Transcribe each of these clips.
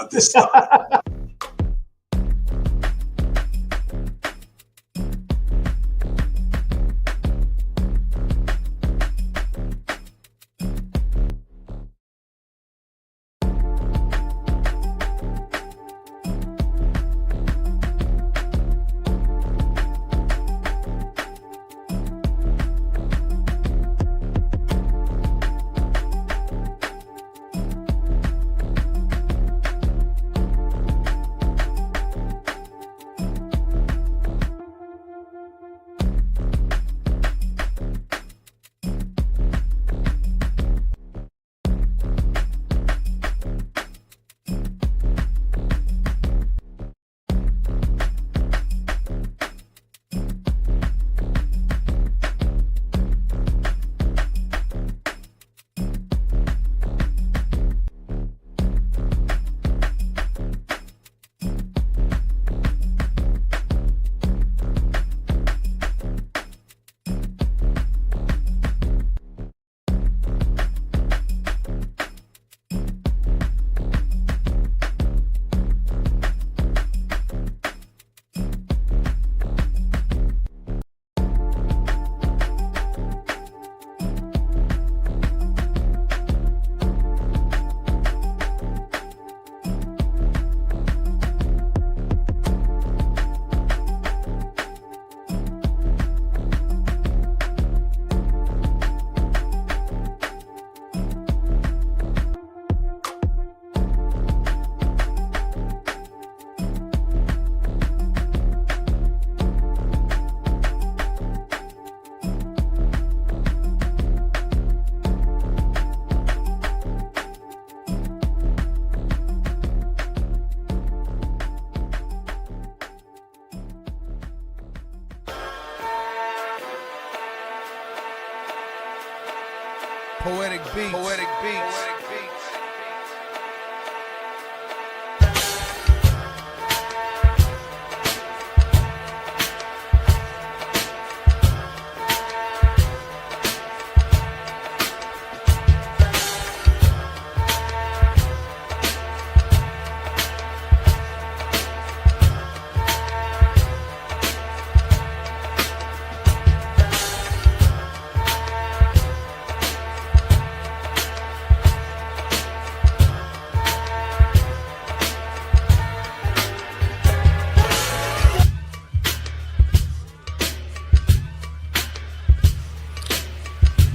about this stuff. Poetic beats. Poetic beats.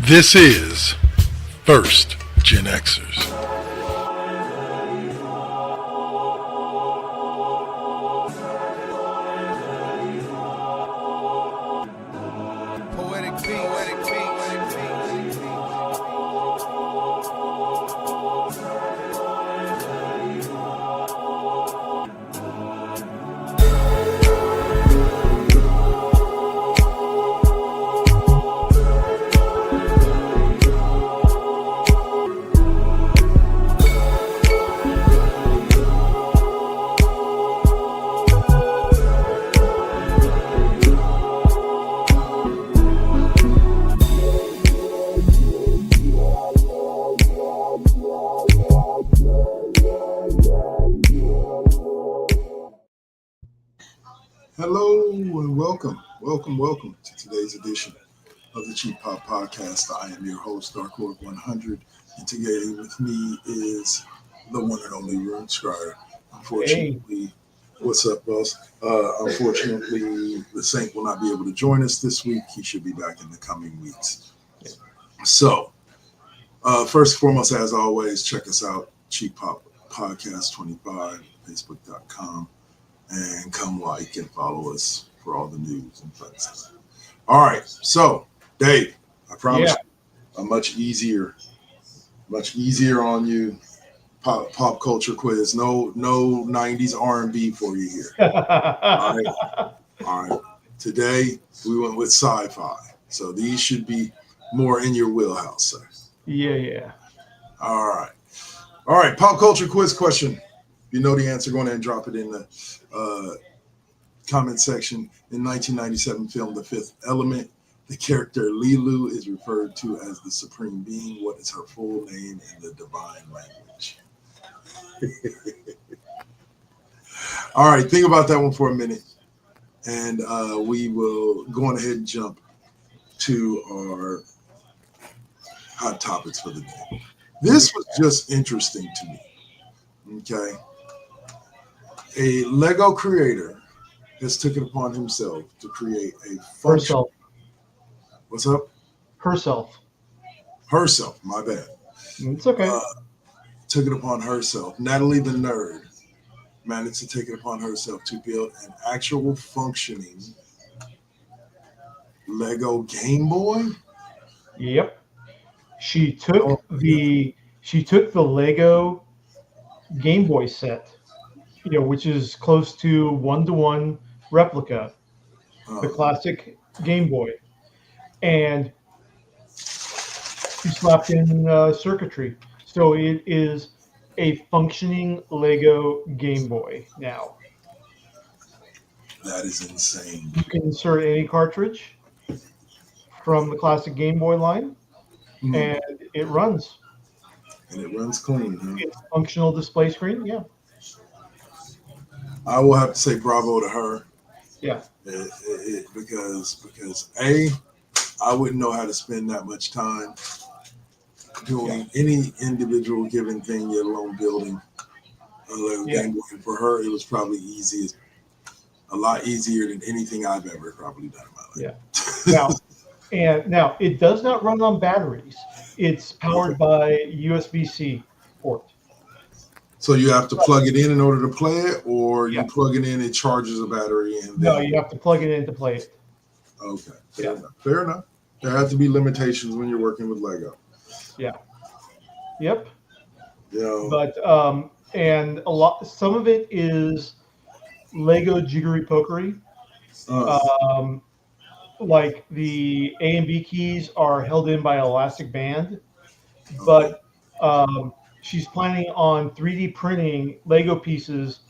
This is First GenXers. Poetic beats. Poetic beats. Hello and welcome to today's edition of the Cheap Pop Podcast. I am your host, Dark Lord 100, and today with me is the one and only Rune Scrider. Unfortunately, What's up, boss? Unfortunately, the Saint will not be able to join us this week. He should be back in the coming weeks. So, first and foremost, as always, check us out, Cheap Pop Podcast 25, Facebook.com. And come like and follow us for all the news and fun stuff. All right, so Dave, I promise you, a much easier on you pop culture quiz. No 90s R&B for you here. All right. Today we went with sci-fi, so these should be more in your wheelhouse, sir. Yeah. All right. Pop culture quiz question. If you know the answer, go ahead and drop it in the comment section. In 1997 film The Fifth Element, the character Lilu is referred to as the Supreme Being. What is her full name in the divine language? All right, think about that one for a minute, and we will go on ahead and jump to our hot topics for the day. This was just interesting to me. Okay, a Lego creator has taken upon himself to create a function. Herself. What's up? Herself. Herself. My bad. It's okay. Took it upon herself. Natalie the nerd managed to take it upon herself to build an actual functioning Lego Game Boy. Yep. She took the Lego Game Boy set, which is close to 1-to-1 replica, the classic Game Boy, and she slapped in circuitry. So it is a functioning Lego Game Boy now. That is insane. You can insert any cartridge from the classic Game Boy line, and it runs. And it runs clean, huh? It's functional display screen, yeah. I will have to say bravo to her. Yeah. Because I wouldn't know how to spend that much time doing any individual given thing, let alone building a Lego Game Boy. And for her, it was probably a lot easier than anything I've ever probably done in my life. Yeah. Now it does not run on batteries. It's powered by USB-C port. So you have to plug it in order to play it, or you plug it in, it charges a battery, and no, you have to plug it in to play it. Okay, fair enough. There have to be limitations when you're working with Lego. Yeah. Yep. Yeah. But and some of it is Lego jiggery pokery. Like the A and B keys are held in by an elastic band, but she's planning on 3D printing Lego pieces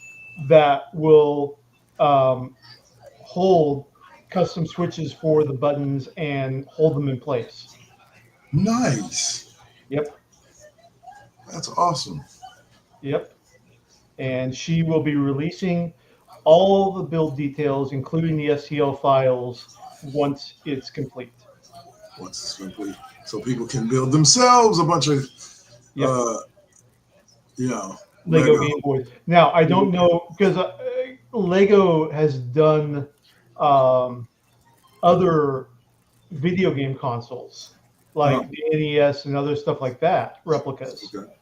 that will hold custom switches for the buttons and hold them in place. Nice. Yep. That's awesome. Yep. And she will be releasing all the build details, including the STL files, once it's complete. Once it's complete. So people can build themselves a bunch of Lego Game Boys. Now, I don't know, because Lego has done other video game consoles, like the NES and other stuff like that, replicas. Okay.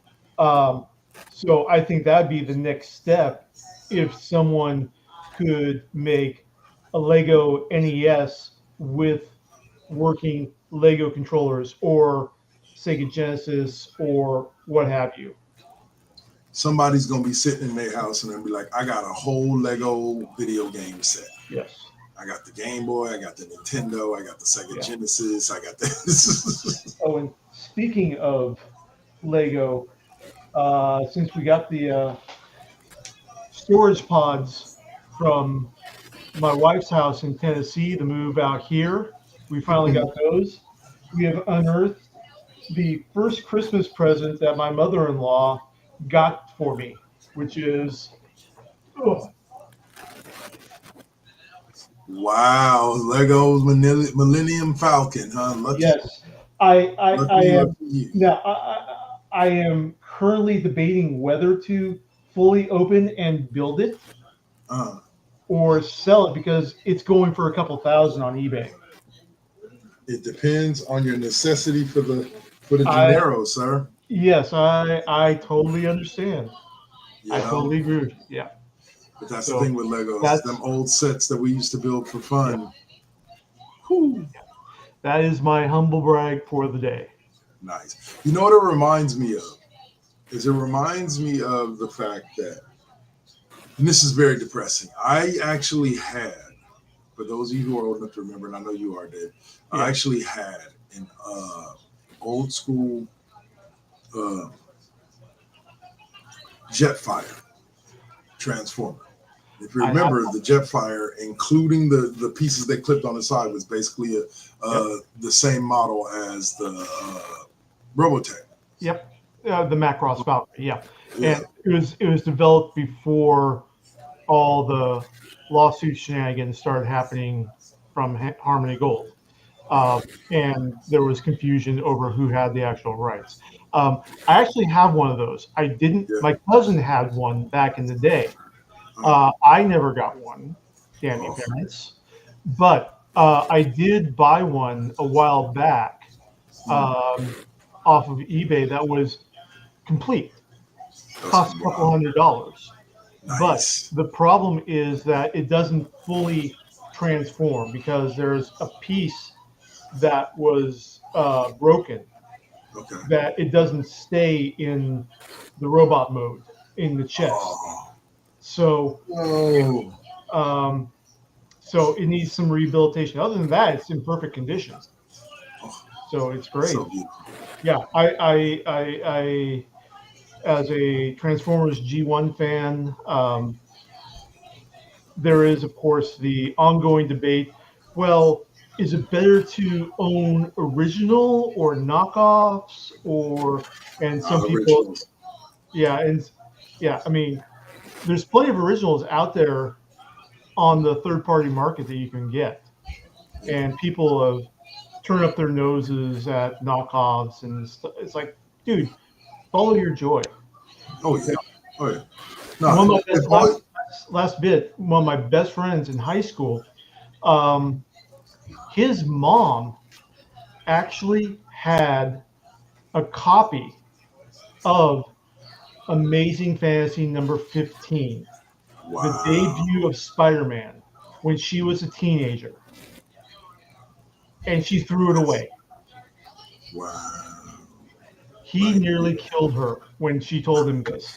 So I think that'd be the next step if someone could make a Lego NES with working Lego controllers or Sega Genesis or what have you. Somebody's going to be sitting in their house and they'll be like, I got a whole Lego video game set. Yes. I got the Game Boy, I got the Nintendo, I got the Sega Genesis, I got this. Oh, and speaking of Lego, since we got the storage pods from my wife's house in Tennessee to move out here, we finally got those. We have unearthed the first Christmas present that my mother-in-law got for me, which is wow, Lego's Millennium Falcon, huh? Lucky. Yes, I am now. I am currently debating whether to fully open and build it or sell it, because it's going for a couple thousand on eBay. It depends on your necessity for the dinero, sir. Yes, I totally understand. I totally agree. Yeah. But that's the thing with Legos. Them old sets that we used to build for fun. Yeah. That is my humble brag for the day. Nice. You know what it reminds me of? It reminds me of the fact that, and this is very depressing, I actually had, for those of you who are old enough to remember, and I know you are, Dave, I actually had an old school Jetfire Transformer. If you remember, the Jetfire, including the pieces they clipped on the side, was basically the same model as the Robotech. Yep, the Macross Falcon. Yeah, and it was developed before all the lawsuit shenanigans started happening from Harmony Gold. And there was confusion over who had the actual rights. I actually have one of those. I didn't. Yeah. My cousin had one back in the day. I never got one. Damn you, parents! But I did buy one a while back off of eBay. That was complete. Cost a couple $100. Nice. But the problem is that it doesn't fully transform because there's a piece that was broken, Okay. that it doesn't stay in the robot mode in the chest. Oh. So, Oh. So it needs some rehabilitation. Other than that, it's in perfect condition. So it's great. So beautiful. Yeah, I as a Transformers G1 fan, there is, of course, the ongoing debate. Well, is it better to own original or knockoffs, and some people, Originals. I mean, there's plenty of originals out there on the third-party market that you can get, and people have turned up their noses at knockoffs and stuff. It's like, dude, follow your joy. Oh yeah. Oh yeah. One No. of my best, last bit. One of my best friends in high school, his mom actually had a copy of Amazing Fantasy number 15, Wow. the debut of Spider-Man, when she was a teenager, and she threw it away. Wow. He nearly killed her when she told him this.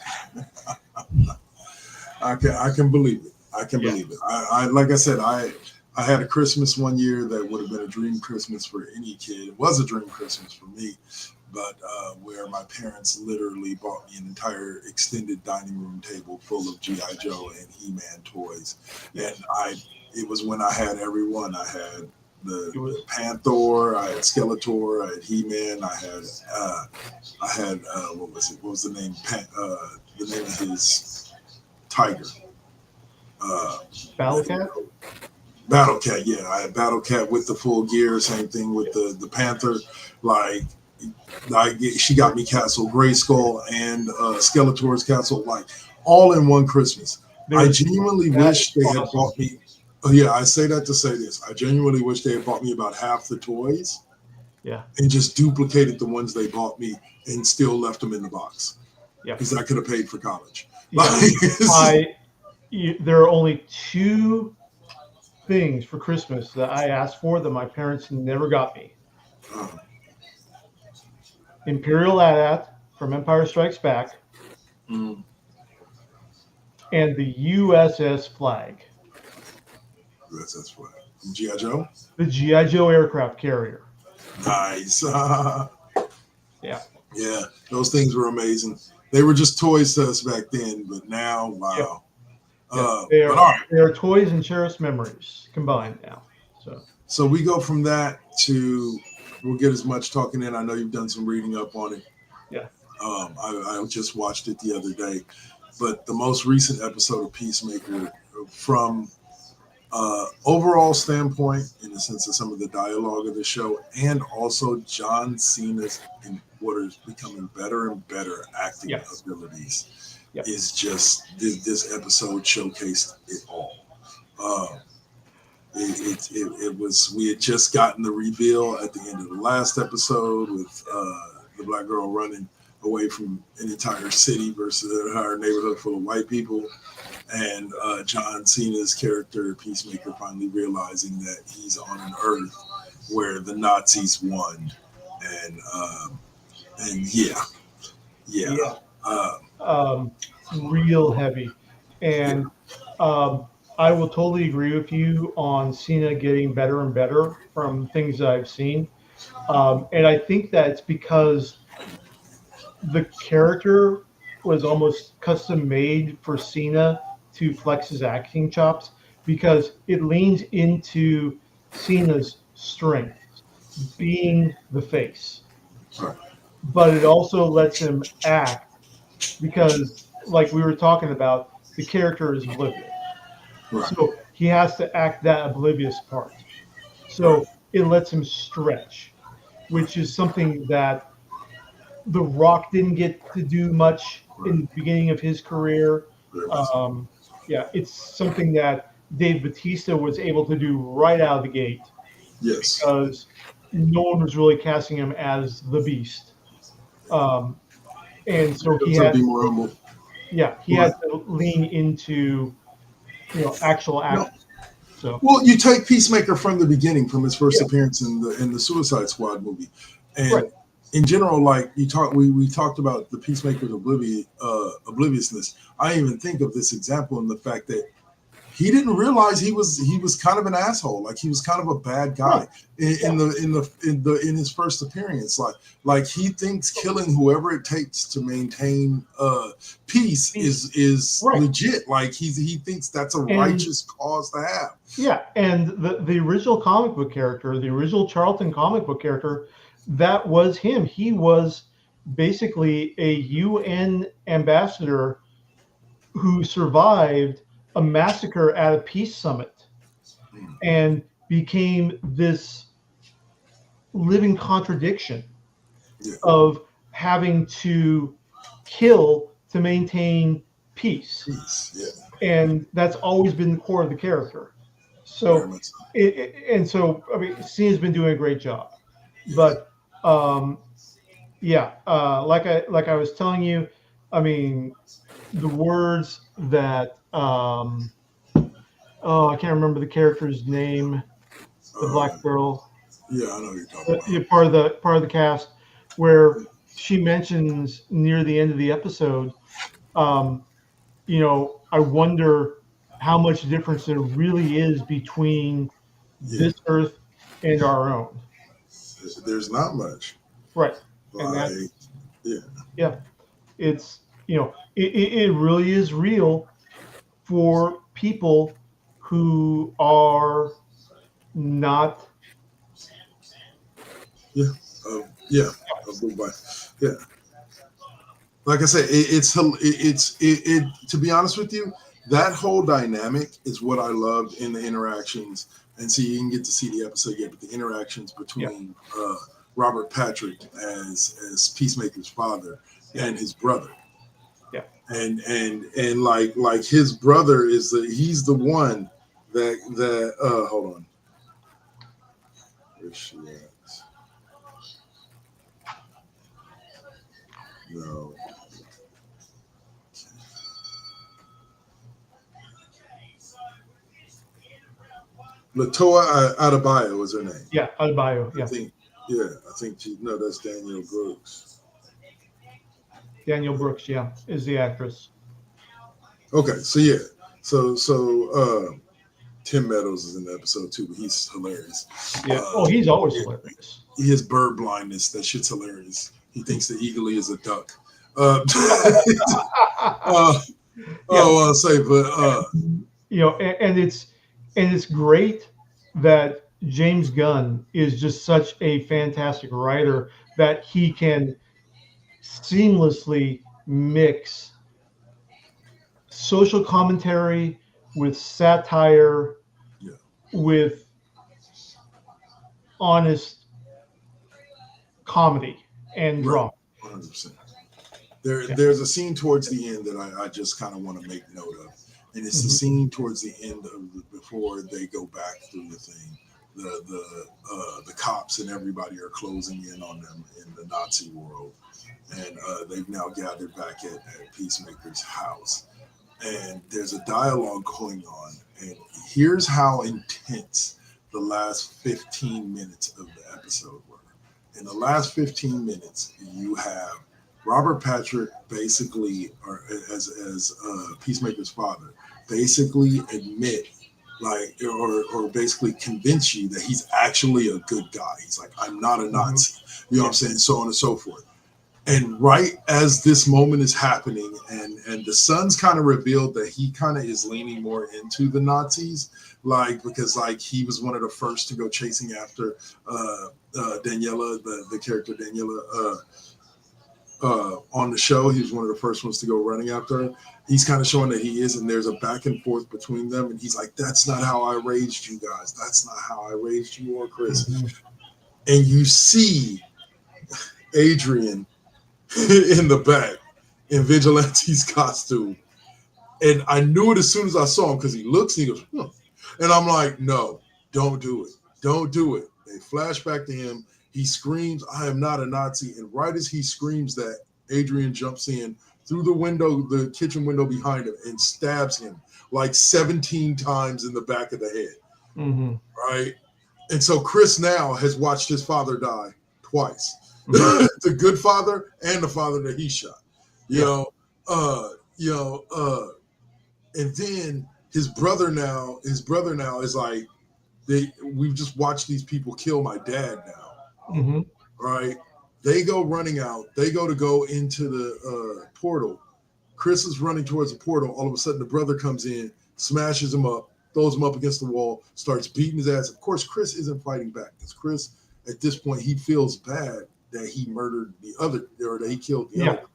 I can believe it. I can believe it. I like I said, I had a Christmas one year that would have been a dream Christmas for any kid. It was a dream Christmas for me, but where my parents literally bought me an entire extended dining room table full of G.I. Joe and He-Man toys. And it was when I had every one. I had the Panther, I had Skeletor, I had He-Man, I had what was it? What was the name? The name of his tiger. Battle Cat? Battle Cat, yeah. I had Battle Cat with the full gear. Same thing with the Panther. She got me Castle Grayskull and Skeletor's Castle, like all in one Christmas. I genuinely wish they had bought me. Oh, yeah, I say that to say this. I genuinely wish they had bought me about half the toys. Yeah. And just duplicated the ones they bought me and still left them in the box. Yeah. Because I could have paid for college. Yeah. There are only two things for Christmas that I asked for that my parents never got me. Imperial AT-AT from Empire Strikes Back and the USS Flag. USS Flag. G.I. Joe? The G.I. Joe aircraft carrier. Nice. Yeah. Yeah, those things were amazing. They were just toys to us back then, but now, wow. They are toys and cherished memories combined now. So we go from that to, we'll get as much talking in. I know you've done some reading up on it. Yeah. I just watched it the other day, but the most recent episode of Peacemaker, from overall standpoint, in the sense of some of the dialogue of the show, and also John Cena's and what is becoming better and better acting abilities, is just this episode showcased it all. It was, we had just gotten the reveal at the end of the last episode with the black girl running away from an entire city versus an entire neighborhood full of white people, and John Cena's character Peacemaker finally realizing that he's on an earth where the Nazis won, and real heavy. And I will totally agree with you on Cena getting better and better from things that I've seen. And I think that's because the character was almost custom made for Cena to flex his acting chops, because it leans into Cena's strength, being the face. Right. But it also lets him act, because, like we were talking about, the character is oblivious. Right. So he has to act that oblivious part. Right. So it lets him stretch, which is something that The Rock didn't get to do much Right. in the beginning of his career. Very much so. Um, yeah, it's something that Dave Bautista was able to do right out of the gate Yes. because no one was really casting him as the Beast. Um, and so he To had, be more humble. he Right. had to lean into, actual No. action. So, Well, you take Peacemaker from the beginning, from his first yeah, appearance in the Suicide Squad movie, right. and in general, like we talked about the Peacemaker's obliviousness. I even think of this example in the fact that he didn't realize he was kind of an asshole. Like he was kind of a bad guy Right. in his first appearance. Like he thinks killing whoever it takes to maintain peace is Right. legit. Like he thinks that's a righteous cause to have. Yeah, and the original comic book character, the original Charlton comic book character, that was him. He was basically a UN ambassador who survived a massacre at a peace summit and became this living contradiction Yeah. of having to kill to maintain peace. Peace. Yeah. And that's always been the core of the character. Very So, much so. I mean, Cena's been doing a great job, but like I was telling you, I mean, the words that I can't remember the character's name, the black girl, Yeah, I know who you're talking about. part of the cast, where she mentions near the end of the episode, I wonder how much difference there really is between this Earth and our own. There's not much. Right. And Like, it's, it really is real for people who are not. yeah, yeah, yeah. Like I said, it's to be honest with you, that whole dynamic is what I loved in the interactions. And see, you didn't get to see the episode yet, but the interactions between Robert Patrick as Peacemaker's father and his brother. Yeah. And like his brother he's the one that hold on. Where's she at? No. Latoya Adebayo was her name. Yeah, Adebayo. Yeah. I think that's Danielle Brooks. Danielle Brooks, is the actress. Okay, so Tim Meadows is in the episode too, but he's hilarious. Yeah. He's always hilarious. He has bird blindness. That shit's hilarious. He thinks the eagle is a duck. I'll say, but and it's great that James Gunn is just such a fantastic writer that he can seamlessly mix social commentary with satire, with honest comedy and drama. 100%. There's a scene towards the end that I just kind of want to make note of, and it's the scene towards the end before they go back through the thing. The cops and everybody are closing in on them in the Nazi world, and they've now gathered back at Peacemaker's house, and there's a dialogue going on, and here's how intense the last 15 minutes of the episode were. In the last 15 minutes, you have Robert Patrick basically, or as Peacemaker's father, basically admit, or basically convince you that he's actually a good guy. He's like, I'm not a Nazi. You know what I'm saying? So on and so forth. And right as this moment is happening, and the son's kind of revealed that he kind of is leaning more into the Nazis, because he was one of the first to go chasing after Daniela, the character Daniela. on the show. He was one of the first ones to go running after her. He's kind of showing that he is, and there's a back and forth between them. And he's like, "That's not how I raised you guys. That's not how I raised you or Chris." Mm-hmm. And you see Adrian in the back in Vigilante's costume. And I knew it as soon as I saw him because he looks and he goes, "Huh." And I'm like, "No, don't do it. Don't do it." They flash back to him. He screams, "I am not a Nazi." And right as he screams that, Adrian jumps in through the window, the kitchen window behind him, and stabs him like 17 times in the back of the head. Mm-hmm. Right? And so Chris now has watched his father die twice. Mm-hmm. The good father and the father that he shot. And then his brother now is like, we've just watched these people kill my dad now. Mm-hmm. Right? They go running out. They go into the portal. Chris is running towards the portal. All of a sudden, the brother comes in, smashes him up, throws him up against the wall, starts beating his ass. Of course, Chris isn't fighting back because Chris, at this point, he feels bad that he murdered the other, or that he killed the other.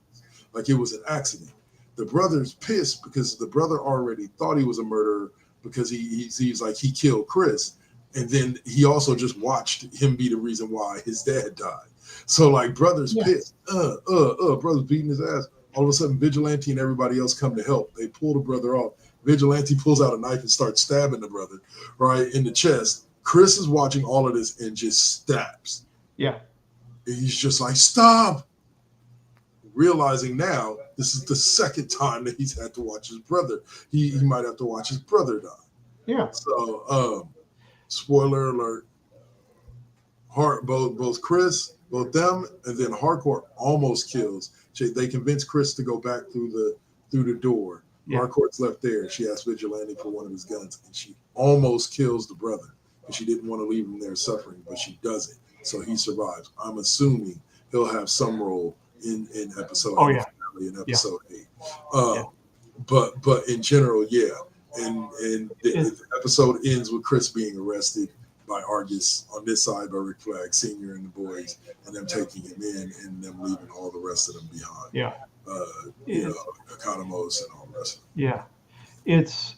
Like it was an accident. The brother's pissed because the brother already thought he was a murderer because he's like, he killed Chris. And then he also just watched him be the reason why his dad died. So like brother's pissed. Brother's beating his ass. All of a sudden, Vigilante and everybody else come to help. They pull the brother off. Vigilante pulls out a knife and starts stabbing the brother right in the chest. Chris is watching all of this and just stabs. Yeah. And he's just like, "Stop." Realizing now this is the second time that he's had to watch his brother. He might have to watch his brother die. Yeah. So spoiler alert, both Chris, both them, and then Harcourt almost kills. They convince Chris to go back through the door. Yeah. Harcourt's left there. She asks Vigilante for one of his guns, and she almost kills the brother because she didn't want to leave him there suffering, but she doesn't. So he survives. I'm assuming he'll have some role in episode 8. In episode 8. But in general, and the episode ends with Chris being arrested by Argus on this side by Rick Flag Sr. and the boys, and them taking him in and them leaving all the rest of them behind. Yeah. Economos and all the rest of them. Yeah. It's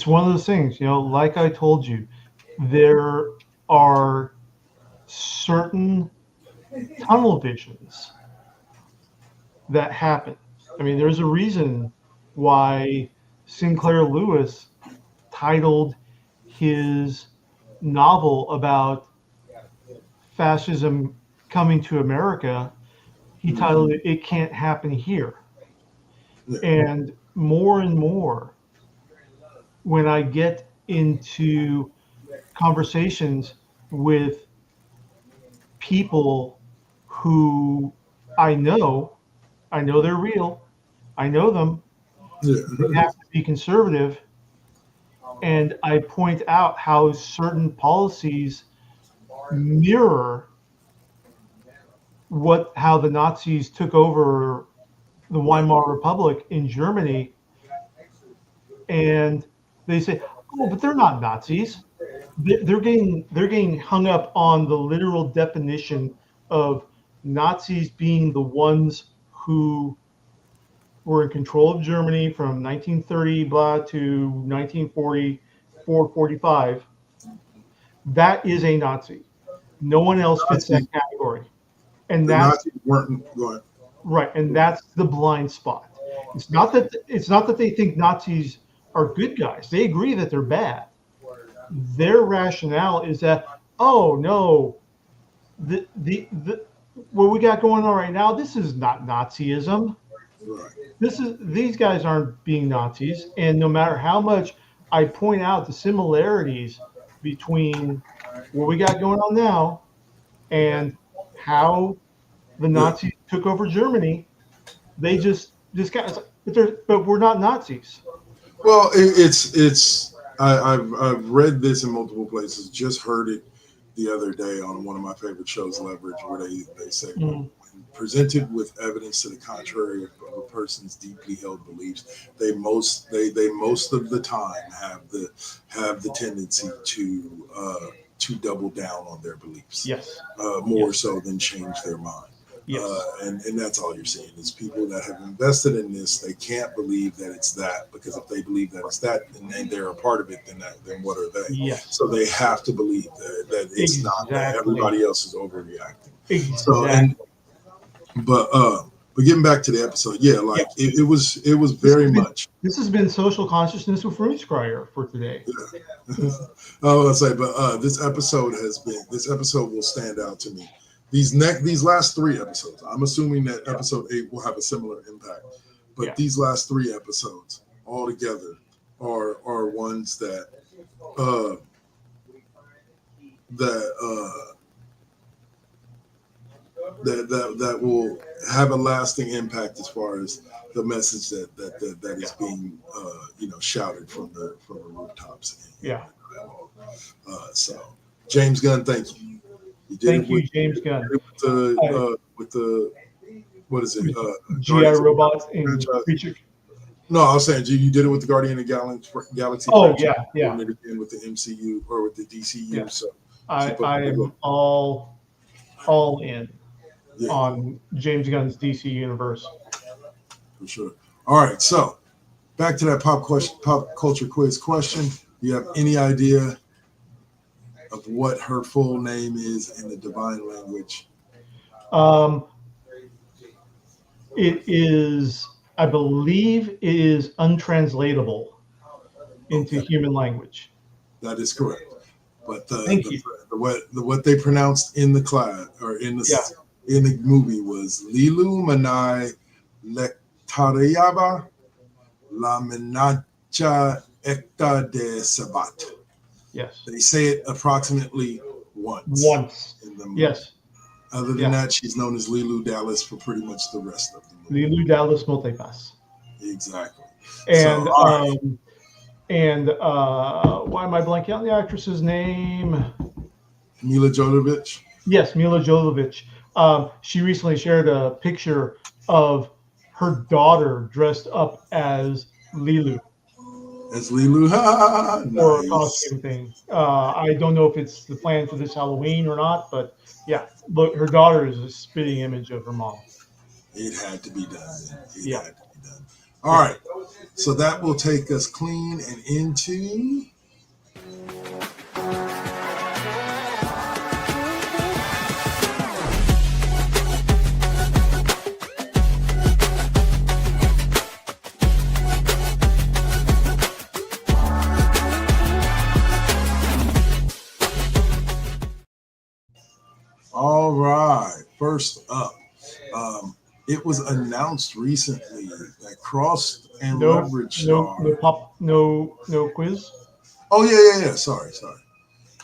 one of those things, like I told you, there are certain tunnel visions that happen. I mean, there's a reason why Sinclair Lewis titled his novel about fascism coming to America, he titled it "It Can't Happen Here." And more, when I get into conversations with people who I know they're real, I know them, they have to be conservative, and I point out how certain policies mirror how the Nazis took over the Weimar Republic in Germany, and they say, "Oh, but they're not Nazis." They're getting hung up on the literal definition of Nazis being the ones who were in control of Germany from 1930 blah to 1944, 45. That is a Nazi. No one else fits that category. And that's right. And that's the blind spot. It's not that they think Nazis are good guys. They agree that they're bad. Their rationale is that, oh no, the what we got going on right now, this is not Nazism. Right. These guys aren't being Nazis, and no matter how much I point out the similarities between what we got going on now and how the Nazis took over Germany, they just got, but we're not Nazis. Well, I've read this in multiple places. Just heard it the other day on one of my favorite shows, Leverage, where they say when presented with evidence to the contrary of a person's deeply held beliefs, they most of the time have the tendency to double down on their beliefs. Yes. More so than change their mind. Yes. And that's all you're seeing is people that have invested in this. They can't believe that it's that, because if they believe that it's that and they're a part of it, then what are they? Yes. So they have to believe that it's not, that Exactly. everybody else is overreacting. Exactly. So but getting back to the episode, like it was very much. This has been Social Consciousness with Roots Crier for today. Yeah. I was gonna say, but this episode will stand out to me. These last 3 episodes, I'm assuming that episode 8 will have a similar impact, but these last 3 episodes all together are ones that will have a lasting impact as far as the message that is being shouted from the rooftops. So James Gunn, thank you. Thank you, James Gunn. With the what is it? GI robots in Creature. No, I was saying you did it with the Guardian of the Galaxy. Oh yeah. And again with the MCU or with the DCU. Yeah. So I am all in on James Gunn's DC universe. For sure. All right, so back to that pop culture quiz question. Do you have any idea of what her full name is in the divine language? It is, I believe, it is untranslatable into human language. That is correct. But what they pronounced in the class or in the movie was Lilu Manai Lektariyaba La Menacha Ekta de Sabat. Yes. They say it approximately once. In the movie. Yes. Other than that, she's known as Lilu Dallas for pretty much the rest of the movie. Lilu Dallas Motepas. Exactly. And why am I blanking on the actress's name? Mila Jovovich. Yes, Mila Jovovich. She recently shared a picture of her daughter dressed up as Lilu. As Lilu, Or a costume thing. I don't know if it's the plan for this Halloween or not, but look, her daughter is a spitting image of her mom. It had to be done. Had to be done. All right, so that will take us clean and into. All right, first up, it was announced recently that Cross and Leverage Star. No quiz. Oh yeah. Sorry.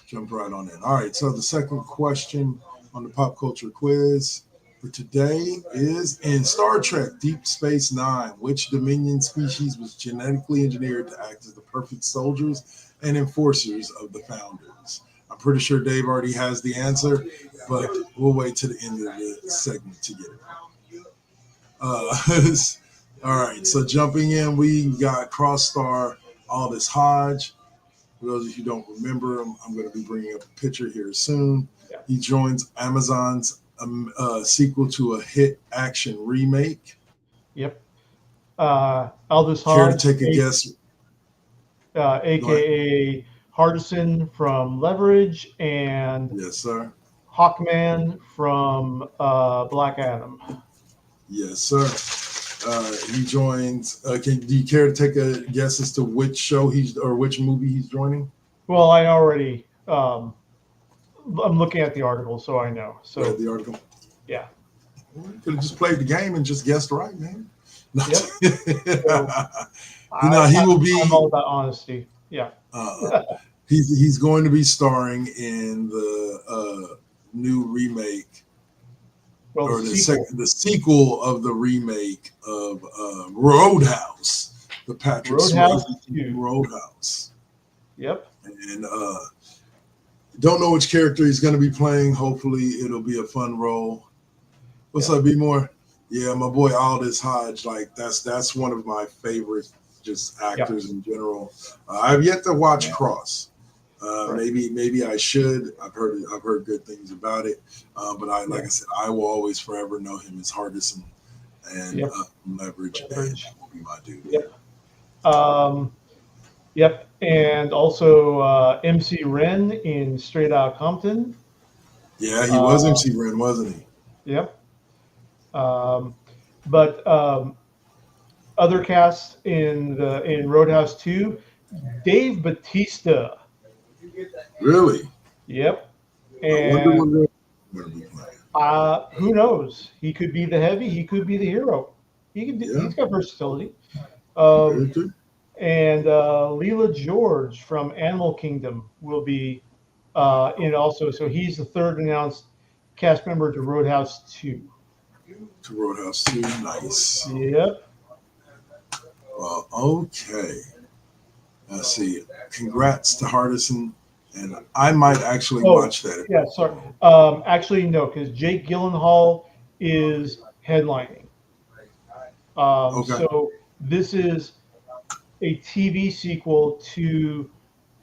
Jump right on in. All right, so the second question on the pop culture quiz for today is: in Star Trek Deep Space Nine, which Dominion species was genetically engineered to act as the perfect soldiers and enforcers of the Founders? I'm pretty sure Dave already has the answer, but we'll wait to the end of the segment to get it. All right, so jumping in, we got Cross Star Aldous Hodge. For those of you who don't remember him, I'm going to be bringing up a picture here soon. Yeah. He joins Amazon's sequel to a hit action remake. Yep. Aldous Hodge. Care to take a guess? AKA Hardison from Leverage and yes, sir. Hawkman from Black Adam. Yes, sir. He joins. Do you care to take a guess as to which show which movie he's joining? Well, I already. I'm looking at the article, so I know. So the article. Yeah. Well, you could have just played the game and just guessed right, man. No. Yep. He will be. I'm all about honesty. Yeah. He's going to be starring in the new remake. Well, or the sequel of the remake of Roadhouse, the Patrick Swayze Roadhouse. Yep. And don't know which character he's going to be playing. Hopefully, it'll be a fun role. What's up, B More? Yeah, my boy Aldous Hodge. Like that's one of my favorite just actors in general. I've yet to watch Cross. Maybe I should. I've heard good things about it. But like I said, I will always forever know him as Hardison and Leverage, and that will be my dude. Yep. And also MC Ren in Straight Outta Compton. Yeah, he was MC Ren, wasn't he? Yep. But other casts in Roadhouse 2, Dave Bautista. Really? Yep. I wonder And what they're going to be playing. who knows? He could be the heavy. He could be the hero. He's got versatility. And Leela George from Animal Kingdom will be in also. So he's the third announced cast member to Roadhouse 2. To Roadhouse 2, nice. Yep. Well, okay. Let's see. Congrats to Hardison, and I might actually watch that. Yeah, sorry. Actually, no, because Jake Gyllenhaal is headlining. So this is a TV sequel to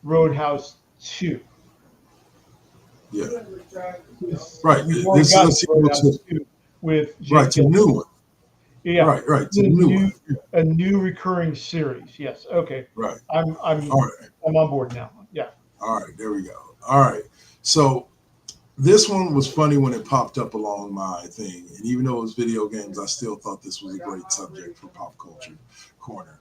Roadhouse 2. Yeah. Right. This is a sequel to a new one. Yeah. Right. To a new one. A new recurring series. Yes. Okay. Right. I'm on board now. Yeah. All right. There we go. All right. So this one was funny when it popped up along my thing, and even though it was video games, I still thought this was a great subject for Pop Culture Corner.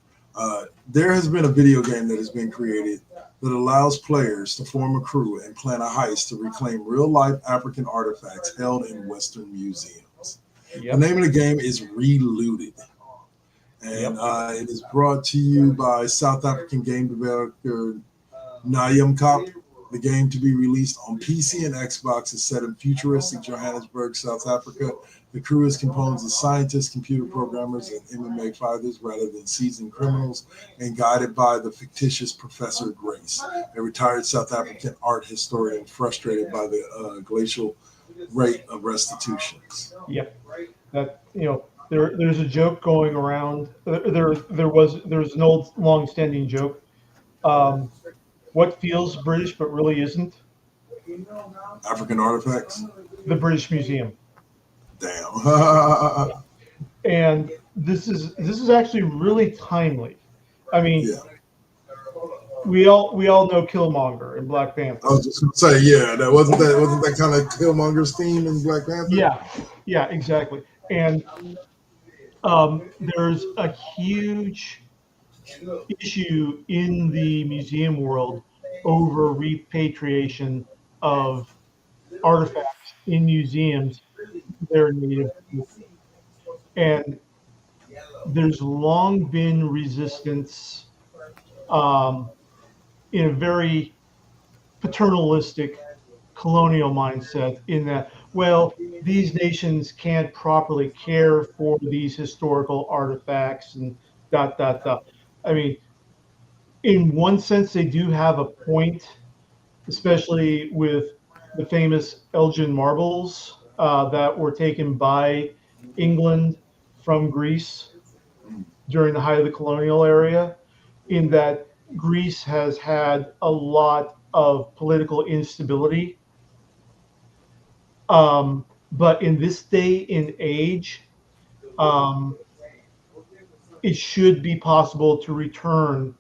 There has been a video game that has been created that allows players to form a crew and plan a heist to reclaim real-life African artifacts held in Western museums. Yep. The name of the game is Relooted, and it is brought to you by South African game developer Nayam Kop. The game to be released on PC and Xbox is set in futuristic Johannesburg, South Africa. The crew is composed of scientists, computer programmers, and MMA fighters rather than seasoned criminals, and guided by the fictitious Professor Grace, a retired South African art historian frustrated by the glacial rate of restitutions. Yep. That there's a joke going around. There's an old long-standing joke. What feels British but really isn't? African artifacts? The British Museum. Damn. And this is actually really timely. I mean, we all know Killmonger in Black Panther. I was just gonna say, that wasn't that kind of Killmonger's theme in Black Panther? Yeah, exactly. And there's a huge issue in the museum world over repatriation of artifacts in museums. They're native people. And there's long been resistance in a very paternalistic colonial mindset in that, well, these nations can't properly care for these historical artifacts and ... I mean, in one sense, they do have a point, especially with the famous Elgin marbles that were taken by England from Greece during the height of the colonial era, in that Greece has had a lot of political instability. But in this day and age, it should be possible to return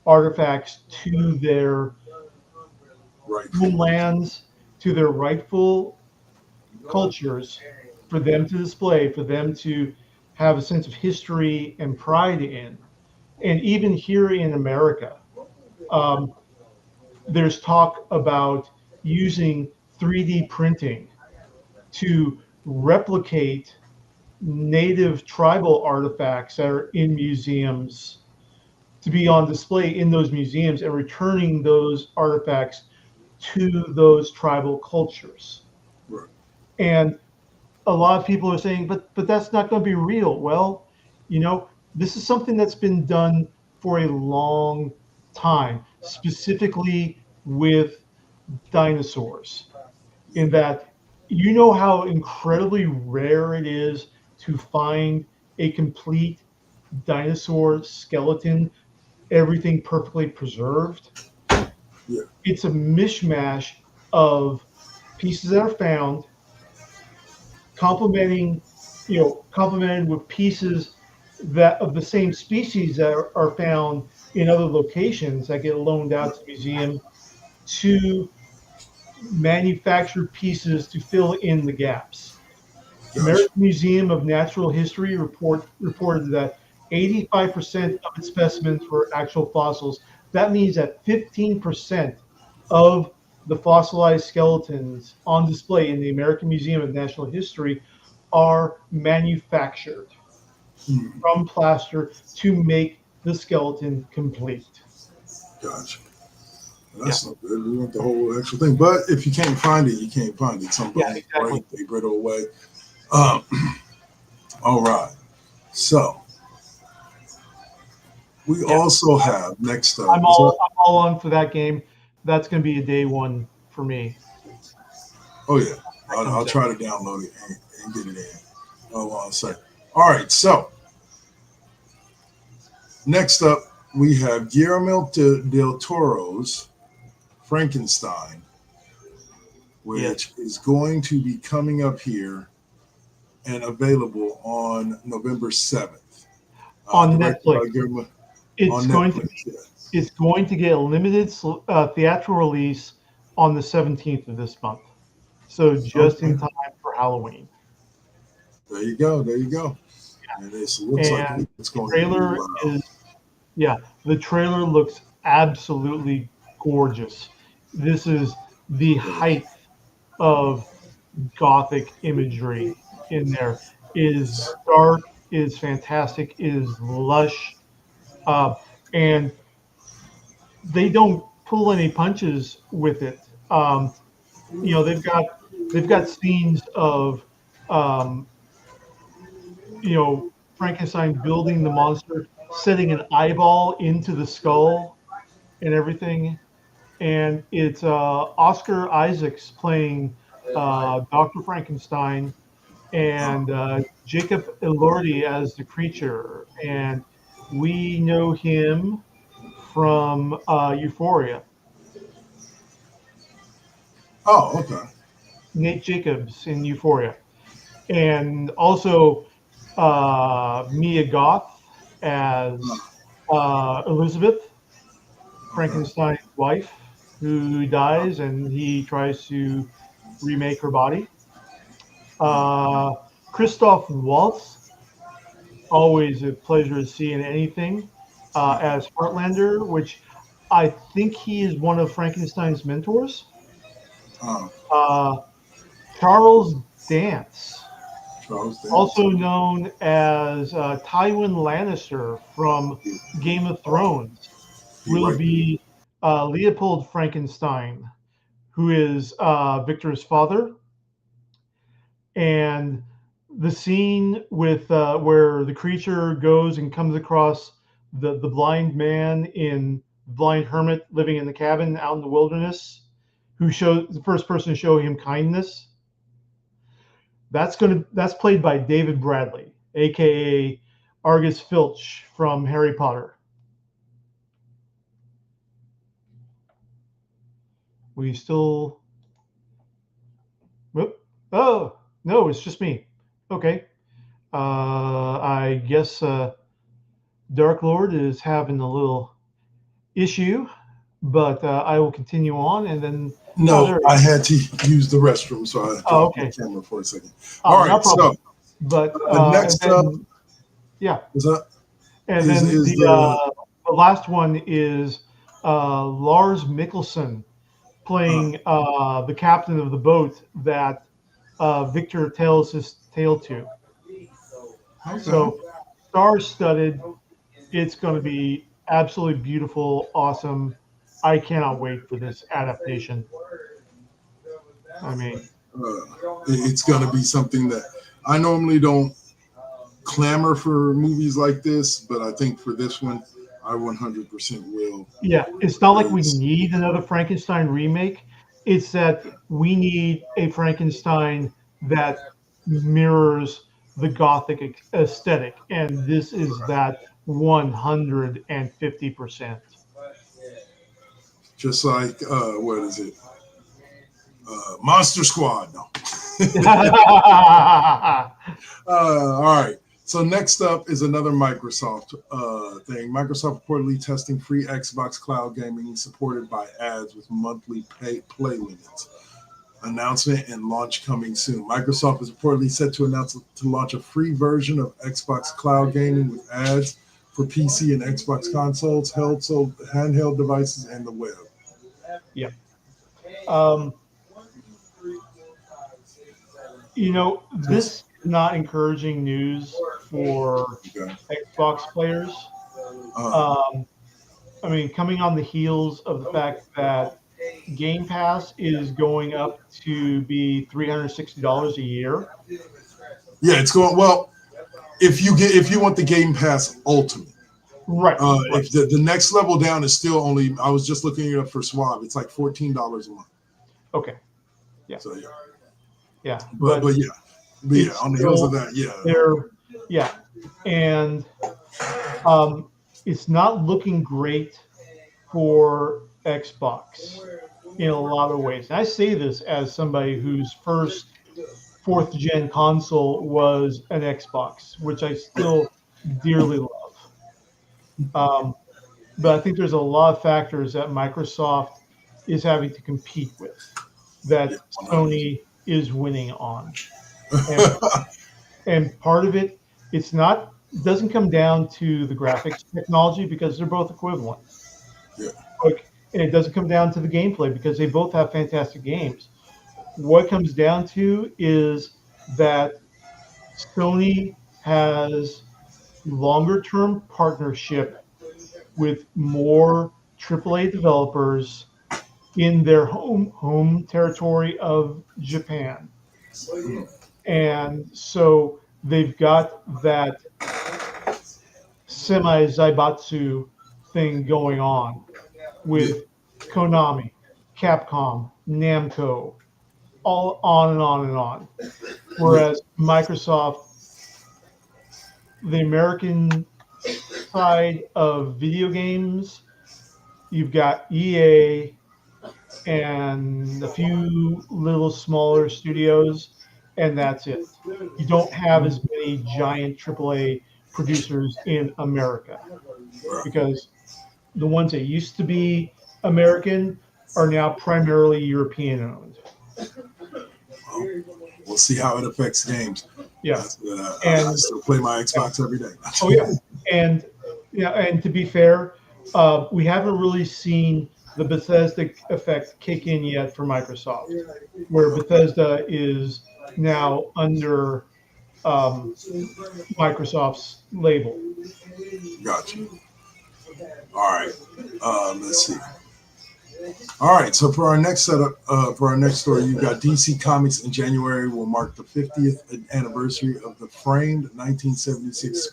artifacts to their homelands, to their rightful cultures, for them to display, for them to have a sense of history and pride in. And even here in America, there's talk about using 3D printing to replicate native tribal artifacts that are in museums to be on display in those museums and returning those artifacts to those tribal cultures. Right. And a lot of people are saying, but that's not going to be real. Well, this is something that's been done for a long time, specifically with dinosaurs, in that how incredibly rare it is to find a complete dinosaur skeleton, everything perfectly preserved. Yeah. It's a mishmash of pieces that are found, complementing, complemented with pieces that of the same species that are found in other locations that get loaned out to museum to manufacture pieces to fill in the gaps. Gotcha. American Museum of Natural History reported that 85% of its specimens were actual fossils. That means that 15% of the fossilized skeletons on display in the American Museum of Natural History are manufactured Hmm. from plaster to make the skeleton complete. Gotcha. Well, Yeah, that's not good. We want the whole actual thing. But if you can't find it, you can't find it. Some yeah, bones exactly. break, they brittle away. Um, all right. So we Yeah, also have next up. I'm What's all up? I'm all on for that game. That's going to be a day one for me. Oh yeah. That I'll comes out. try to download it and get it in. Oh, I'll say. All right. So next up, we have Guillermo del Toro's Frankenstein, Yes, which is going to be coming up here and available on November 7th. on Directed Netflix. by Guillermo It's on going to Netflix. Yeah. it's going to get a limited theatrical release on the 17th of this month. So just Okay. in time for Halloween. There you go. There you go. And it looks like And it's the going to be trailer wow. is yeah, the trailer looks absolutely gorgeous. This is the height of gothic imagery in there. It is dark, it is fantastic, it is lush, uh, and they don't pull any punches with it. They've got scenes of um, Frankenstein building the monster, setting an eyeball into the skull and everything. And it's Oscar Isaacs playing Dr. Frankenstein and Jacob Elordi as the creature. And we know him from Euphoria. Oh, okay. Nate Jacobs in Euphoria. And also Mia Goth as Elizabeth, Okay. Frankenstein's wife, who dies, and he tries to remake her body. Uh, Christoph Waltz, always a pleasure to see in anything, as Heartlander, which I think he is one of Frankenstein's mentors. Uh, Uh, Charles Dance, Charles Dance. also known as Tywin Lannister from Game of Thrones, Be will right there. be Leopold Frankenstein, who is Victor's father. And the scene with where the creature goes and comes across the blind man in blind hermit living in the cabin out in the wilderness, who shows the first person to show him kindness. That's played by David Bradley, aka Argus Filch from Harry Potter. We still whoop. Oh no, it's just me. Okay. I guess Dark Lord is having a little issue, but I will continue on and then. Oh, No, there. I had to use the restroom, so I Oh, dropped my okay. camera for a second. All Oh, no right, so problem. But and next up then yeah, is up and then is the the last one is Lars Mikkelsen uh, playing the captain of the boat that Victor tells his tale to. okay. So star-studded. It's going to be absolutely beautiful, awesome. I cannot wait for this adaptation. I mean, It's going to be something that I normally don't clamor for movies like this, but I think for this one, I 100% will. yeah, it's not like we It's, need another Frankenstein remake. It's that we need a Frankenstein that mirrors the Gothic aesthetic, and this is that 150%. Just like what is it? Monster Squad. No. All right. So next up is another Microsoft thing. Microsoft reportedly testing free Xbox cloud gaming supported by ads with monthly play limits. Announcement and launch coming soon. Microsoft is reportedly set to launch a free version of Xbox cloud gaming with ads for PC and Xbox consoles, handheld devices, and the web. Yeah. This is not encouraging news for Xbox players. Coming on the heels of the fact that Game Pass is going up to be $360 a year. Yeah, it's going well. If you want the Game Pass Ultimate, right? If the next level down is still only, I was just looking it up for Swab. It's like $14 a month. Okay. Yeah. So yeah. Yeah. But yeah, on the heels of that, yeah. And it's not looking great for Xbox in a lot of ways. And I say this as somebody whose first fourth gen console was an Xbox, which I still dearly love. But I think there's a lot of factors that Microsoft is having to compete with that Sony is winning on. And part of it, doesn't come down to the graphics technology because they're both equivalent. Yeah. And it doesn't come down to the gameplay because they both have fantastic games. What it comes down to is that Sony has longer-term partnership with more AAA developers in their home territory of Japan. And so they've got that semi-Zaibatsu thing going on with Konami, Capcom, Namco, all on and on and on. Whereas Microsoft, the American side of video games, you've got EA and a few little smaller studios, and that's it. You don't have as many giant AAA producers in America because the ones that used to be American are now primarily European owned. We'll see how it affects games. Yeah, I still play my Xbox every day. Oh yeah, and to be fair, we haven't really seen the Bethesda effect kick in yet for Microsoft, where Bethesda is now under Microsoft's label. Gotcha. All right. Let's see. All right. So for our next setup, for our next story, you've got DC Comics in January will mark the 50th anniversary of the framed 1976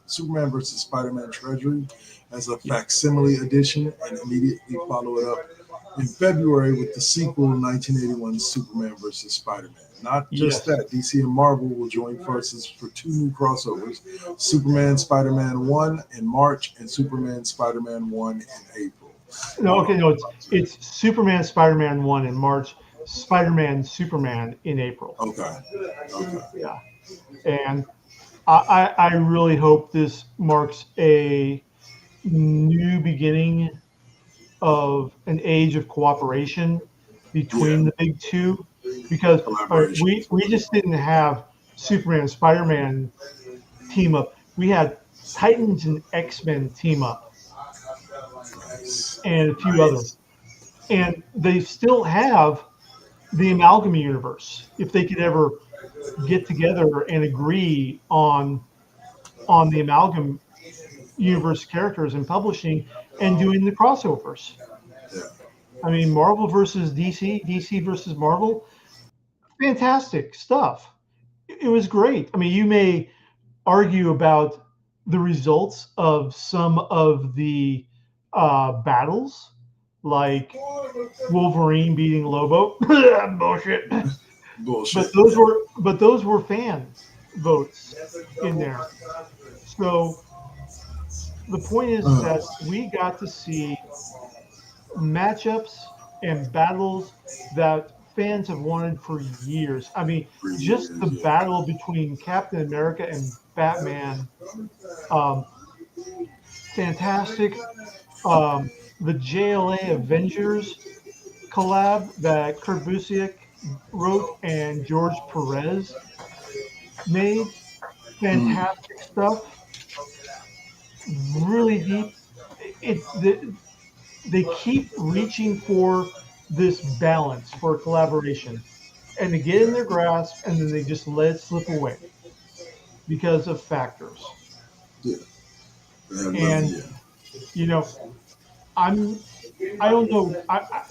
Superman versus Spider-Man Treasury as a facsimile edition, and immediately follow it up in February with the sequel, 1981 Superman versus Spider-Man. Not just that, DC and Marvel will join forces for two new crossovers, Superman Spider-Man 1 in March and Superman Spider-Man 1 in April. No, it's Superman Spider-Man 1 in March, Spider-Man Superman in April. Okay. Yeah. And I really hope this marks a new beginning of an age of cooperation between the big two, because we just didn't have Superman and Spider-Man team up. We had Titans and X-Men team up and a few others. And they still have the Amalgam universe if they could ever get together and agree on the Amalgam universe characters and publishing and doing the crossovers. I mean, Marvel versus DC, DC versus Marvel, fantastic stuff. It was great. I mean, you may argue about the results of some of the battles, like Wolverine beating Lobo. Bullshit. But those were fan votes in there. So the point is that we got to see matchups and battles that fans have wanted for years. I mean, For just years, the yeah. battle between Captain America and Batman, um, fantastic. The JLA Avengers collab that Kurt Busiek wrote and George Perez made, Mm, fantastic stuff. Really deep. They keep reaching for this balance for collaboration and to get in their grasp, and then they just let it slip away because of factors. yeah. And Yeah. you know, I'm I don't know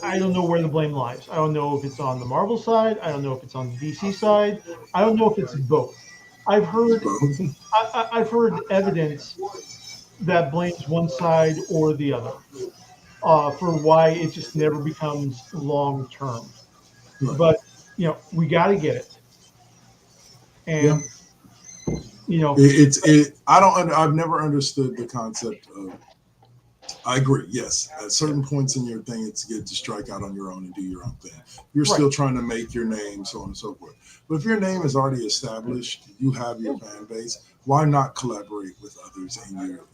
I don't know where the blame lies. I don't know if it's on the Marvel side. I don't know if it's on the DC side. I don't know if it's both. I've heard Both. I've heard evidence that blames one side or the other for why it just never becomes long term. Right. But we got to get it, Yeah. and you know, It's. I don't. I've never understood the concept of. I agree. Yes, at certain points in your thing, it's good to strike out on your own and do your own thing. You're right? still trying to make your name, so on and so forth. But if your name is already established, you have Yeah, your fan base. Why not collaborate with others in your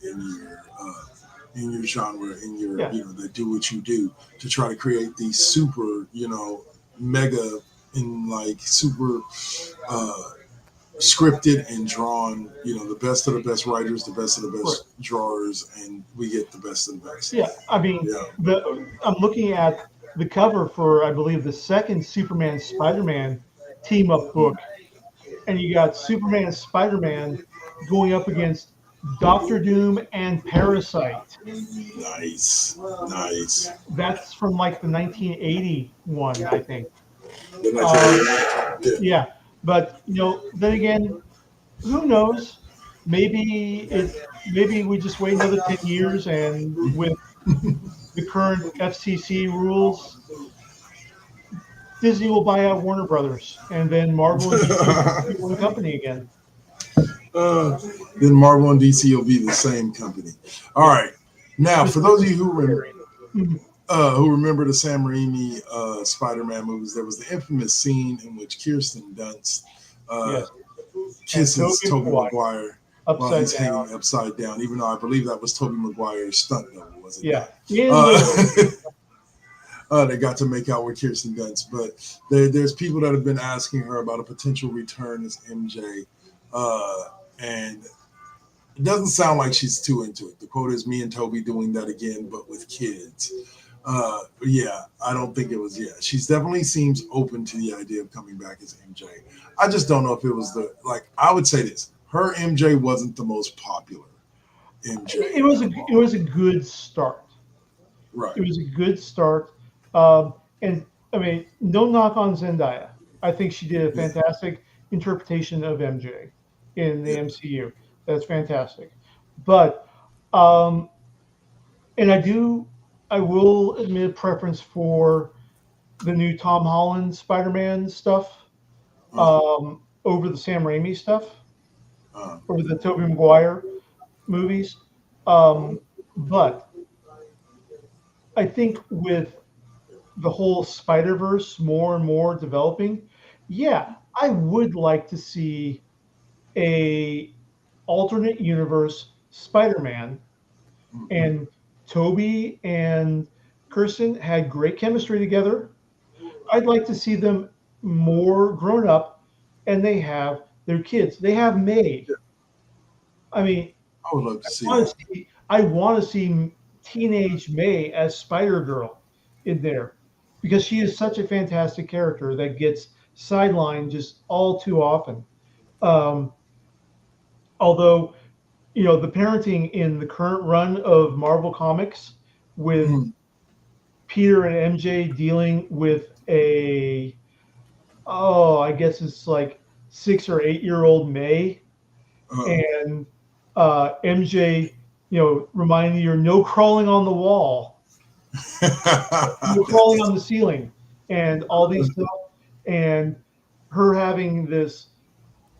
genre, in your yeah, that do what you do to try to create these super mega and like super uh, scripted and drawn, the best of the best writers, the best of the right. best drawers, and we get the best of the best. Yeah, I mean, Yeah. I'm looking at the cover for I believe the second Superman Spider-Man team up book, and you got Superman and Spider-Man going up against Doctor Doom and Parasite. Nice. Nice. That's from like the 1980 one, I think. Didn't I tell Um, you? Yeah. yeah, but then again, who knows? Maybe we just wait another 10 years, and with the current FCC rules, Disney will buy out Warner Brothers, and then Marvel and DC will be one company again. uh, then Marvel and DC will be the same company. All Yeah, right. Now, just for like those of the you series. Mhm. who remember the Sam Raimi Spider-Man movies, there was the infamous scene in which Kirsten Dunst uh, Yes, and kisses Tobey Tobey Maguire Maguire while upside he's down. hanging upside down. Even though I believe that was Tobey Maguire's stunt double, was it Yeah, not? in the Uh, they got to make out with Kirsten Dunst, but there's people that have been asking her about a potential return as MJ, and it doesn't sound like she's too into it. The quote is, "Me and Toby doing that again, but with kids." Yeah, I don't think it was. Yeah, she's definitely seems open to the idea of coming back as MJ. I just don't know if it was the like. I would say this: her MJ wasn't the most popular MJ out of it all. was a good start. Right. It was a good start, and I mean, no knock on Zendaya. I think she did a Yeah. fantastic interpretation of MJ in the Yeah. MCU. That's fantastic, but um, and I will admit a preference for the new Tom Holland Spider-Man stuff Uh, over the Sam Raimi stuff, uh, over the Tobey Maguire movies. Um, but I think with the whole Spider-Verse more and more developing, yeah, I would like to see a alternate universe Spider-Man, mhm. and Toby and Kirsten had great chemistry together. I'd like to see them more grown up, and they have their kids. They have May. Yeah, I mean, I would love to see want that. to see I want to see teenage May as Spider Girl in there because she is such a fantastic character that gets sidelined just all too often. Um, although the parenting in the current run of Marvel Comics with Mm, Peter and MJ dealing with I guess it's like 6 or 8 year old May, uh, and MJ, reminding you no crawling on the wall, no crawling on the ceiling, and all these stuff, and her having this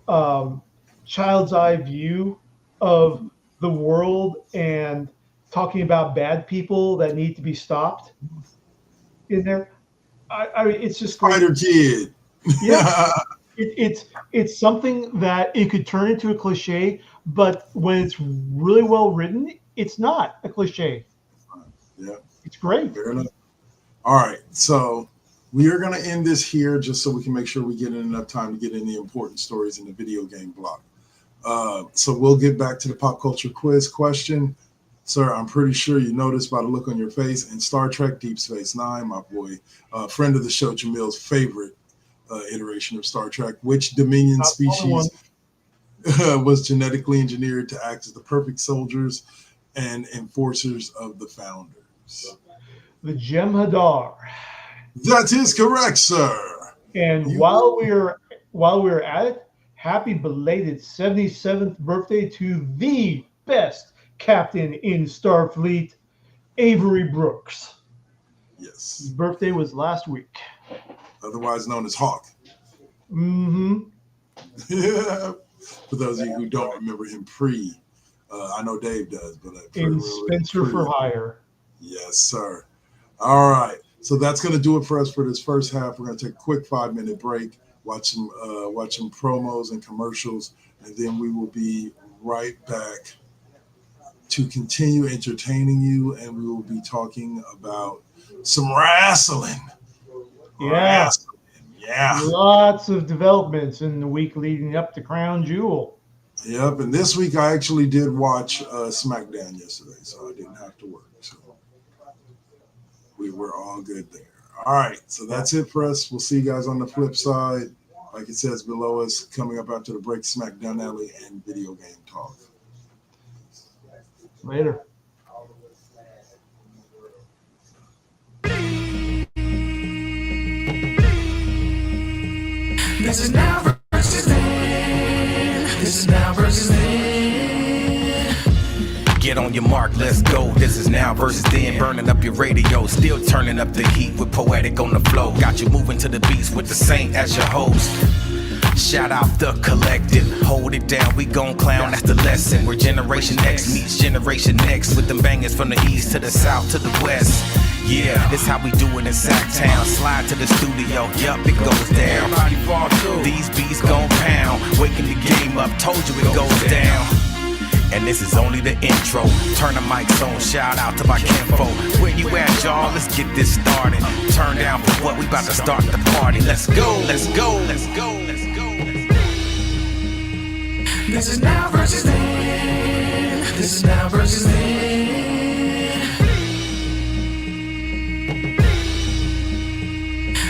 um, child's eye view of the world and talking about bad people that need to be stopped in there. I mean, it's just great. Spider Kid. Yeah, it's something that it could turn into a cliche, but when it's really well written, it's not a cliche. Yeah, It's great. fair enough. All right, so we are going to end this here just so we can make sure we get in enough time to get in the important stories in the video game block. So we'll get back to the pop culture quiz question. Sir, I'm pretty sure you noticed by the look on your face in Star Trek Deep Space Nine, my boy, friend of the show, Jamil's favorite iteration of Star Trek, which Dominion Not the only one. species was genetically engineered to act as the perfect soldiers and enforcers of the Founders. The Jem'Hadar. That is correct, sir. And while we're at it, happy belated 77th birthday to the best captain in Starfleet, Avery Brooks. Yes. His birthday was last week. Otherwise known as Hawk. Mm-hmm. For those of you who don't remember him I know Dave does, but In Spencer for Hire. Yes, sir. All right. So that's going to do it for us for this first half. We're going to take a quick 5-minute break, watch some promos and commercials, and then we will be right back to continue entertaining you, and we will be talking about some wrestling. Yeah. Wrestling. Yeah. Lots of developments in the week leading up to Crown Jewel. Yep. And this week I actually did watch SmackDown yesterday, so I didn't have to work. So we were all good there. All right. So that's it for us. We'll see you guys on the flip side. Like it says below us, coming up after the break, SmackDown Alley and video game talk. Later. This is now versus then. This is now versus then. Get on your mark, let's go. This is now versus then. Burning up your radio, still turning up the heat with Poetic on the flow. Got you moving to the beats with the Saint as your host. Shout out the collective, hold it down, we gon' clown, that's the lesson. Where Generation X meets Generation Next, with them bangers from the east to the south to the west. Yeah, this how we do it in Sacktown. Slide to the studio, yup, it goes down. These beats gon' pound, waking the game up, told you it goes down. And this is only the intro. Turn the mics on, shout out to my kinfo. Where you at, y'all? Let's get this started. Turn down for what? We about to start the party. Let's go, let's go, let's go, let's go. This is now versus then. This is now versus then.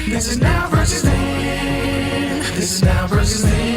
This is now versus then. This is now versus then.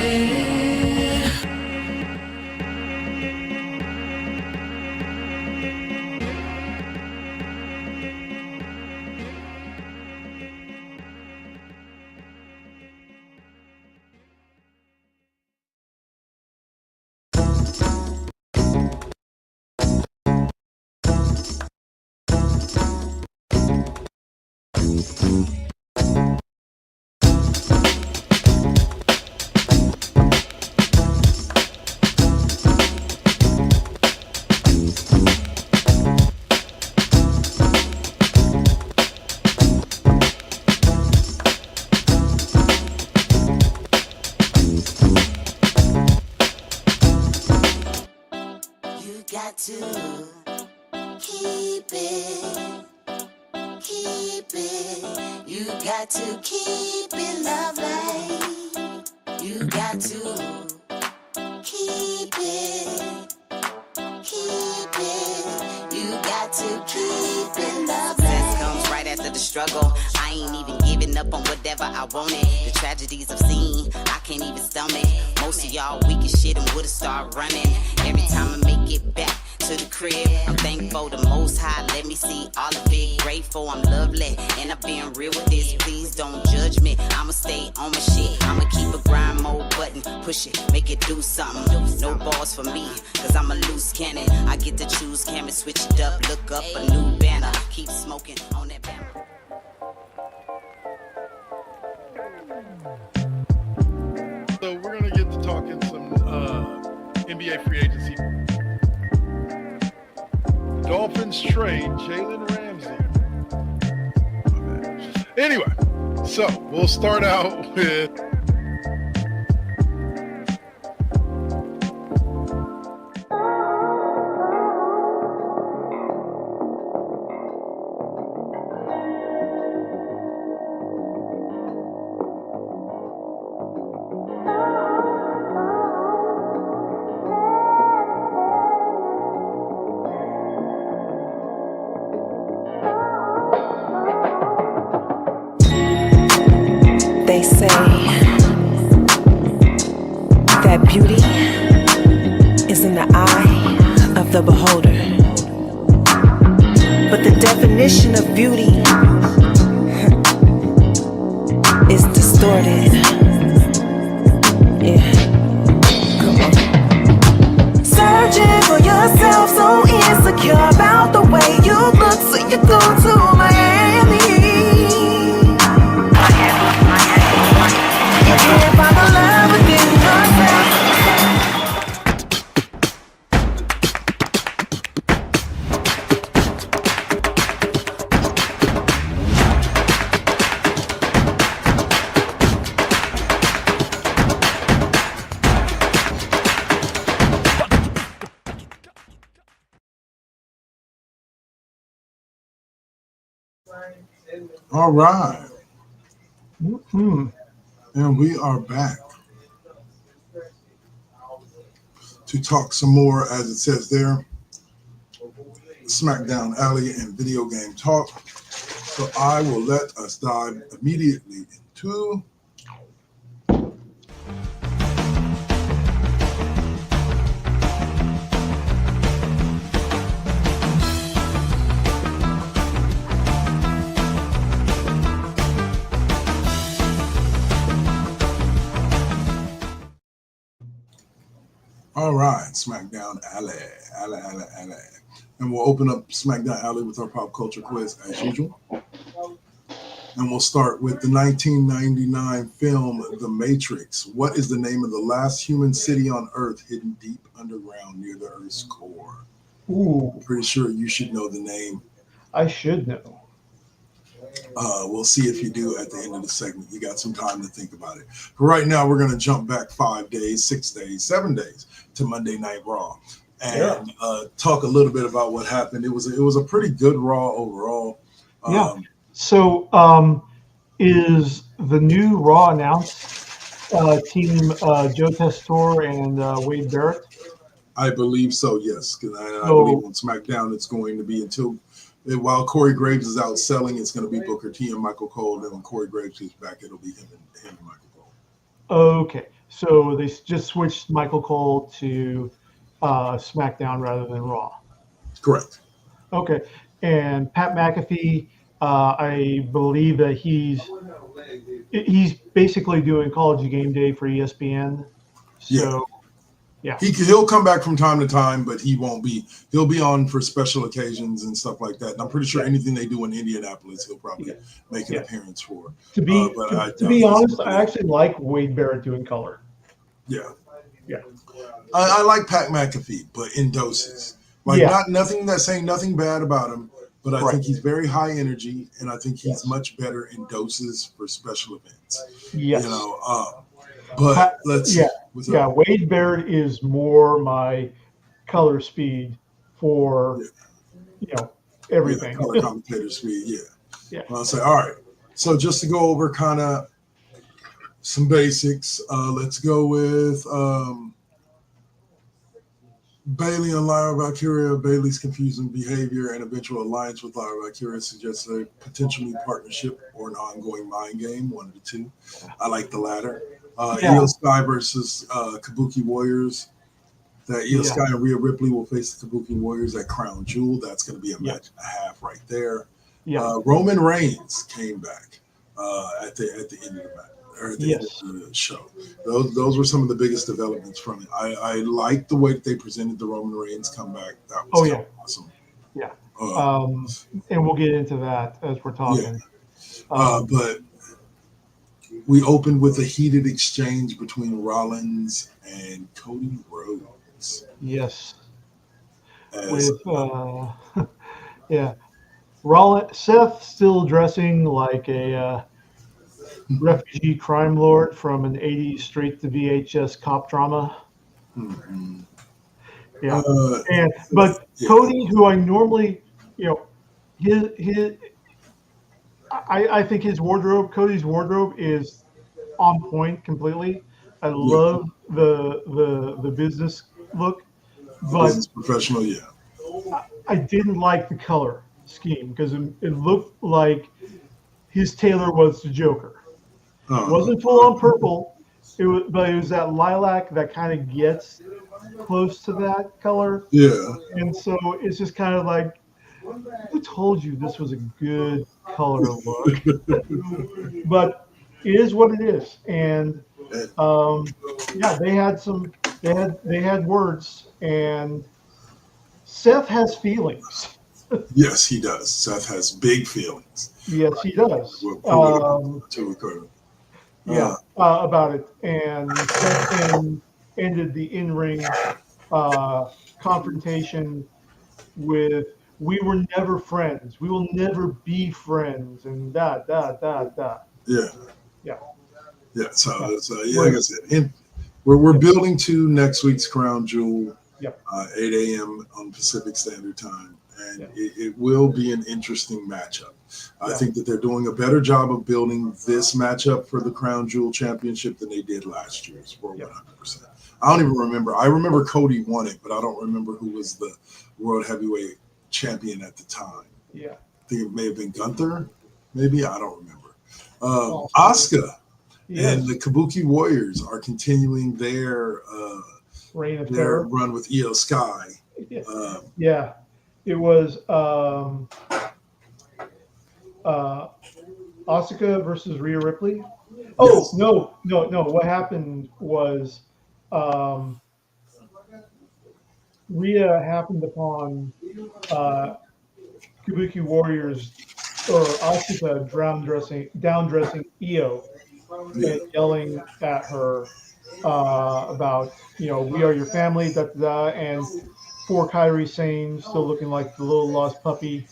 For me, cause I'm a loose cannon. I get to choose, camera, switch it up, look up a new banner. Keep smoking on that banner. So we're gonna get to talking some NBA free agency. Dolphins trade Jalen Ramsey. Anyway, so we'll start out with They say that beauty is in the eye of the beholder. But the definition of beauty is distorted. Yeah, come on. Searching for yourself, so insecure about the way you look, so you go to Miami. You can't find the love within yourself. All right. Mm-hmm. And we are back to talk some more, as it says there, SmackDown Alley and video game talk. So I will let us dive immediately into all right, SmackDown Alley. And we'll open up SmackDown Alley with our pop culture quiz as usual. And we'll start with the 1999 film, The Matrix. What is the name of the last human city on Earth hidden deep underground near the Earth's core? Ooh, I'm pretty sure you should know the name. I should know. We'll see if you do at the end of the segment. You got some time to think about it. But right now, we're going to jump back 5 days, 6 days, 7 days to Monday Night Raw and talk a little bit about what happened. It was a pretty good Raw overall. So, is the new Raw announced team Joe Tessitore and Wade Barrett? I believe so, yes. Because I believe on SmackDown it's going to be while Corey Graves is out selling, it's going to be Booker T and Michael Cole. And when Corey Graves is back, it'll be him and Michael Cole. Okay, so they just switched Michael Cole to SmackDown rather than Raw. Correct. Okay, and Pat McAfee, I believe that he's basically doing College Game Day for ESPN. So, yeah. He'll come back from time to time, but he won't be. He'll be on for special occasions and stuff like that. And I'm pretty sure anything they do in Indianapolis, he'll probably make an appearance for. To be honest, I actually like Wade Barrett doing color. Yeah. Yeah. I like Pat McAfee, but in doses. Nothing that's saying nothing bad about him, but I think he's very high energy, and I think he's much better in doses for special events. Yes. You know, but let's see. Wade Barrett is more my color speed for everything. Color commentator speed, yeah. I'll say, all right. So just to go over kind of some basics, let's go with Bailey and Lyra Valkyria. Bailey's confusing behavior and eventual alliance with Lyra Valkyria suggests a potential new partnership or an ongoing mind game, one of the two. I like the latter. Io Sky versus Kabuki Warriors. That Io Sky and Rhea Ripley will face the Kabuki Warriors at Crown Jewel. That's going to be a match and a half right there. Roman Reigns came back at the end of the match. Or at the end of the show. Those were some of the biggest developments from it. I like the way that they presented the Roman Reigns comeback. That was awesome. Yeah. And we'll get into that as we're talking. But we opened with a heated exchange between Rollins and Cody Rhodes. Yes. as with yeah, Seth still dressing like a refugee crime lord from an '80s straight to VHS cop drama. mhm. Yeah, uh, but yeah, Cody, who I normally, you know, his I think Cody's wardrobe is on point completely. I yeah, love the business look, the but business professional, yeah. I didn't like the color scheme because it looked like his tailor was the Joker. Wasn't full on Okay. purple. But it was that lilac that kind of gets close to that color, Yeah. and so it's just kind of like, who told you this was a good color look? But it is what it is, and um, yeah, they had words, and Seth has feelings. Yes, he does. Seth has big feelings. Yes, he does. For what it comes to it. Yeah, about it. And Seth then ended the in-ring confrontation with, "We were never friends. We will never be friends," and that. Yeah, Yeah, yeah. yeah. So yeah, like I With said, we're yeah, building to next week's Crown Jewel, yeah, 8 a.m. on Pacific Standard Time, and yeah, it will be an interesting matchup. I yeah, think that they're doing a better job of building this matchup for the Crown Jewel Championship than they did last year's for yeah. 100%. I don't even remember. I remember Cody won it, but I don't remember who was the World Heavyweight Champion at the time. Yeah. I think it may have been Gunther, maybe. I don't remember. Awesome. Asuka Yes. and the Kabuki Warriors are continuing their Reign of their Terror. run with Io Sky. Yeah. Um, Yeah. It was Asuka versus Rhea Ripley. Oh, yes. no. What happened was Rhea happened upon Kabuki Warriors or Asuka down dressing Io Yeah. and yelling at her about, we are your family, da da da, and poor Kyrie Sane still looking like the little lost puppy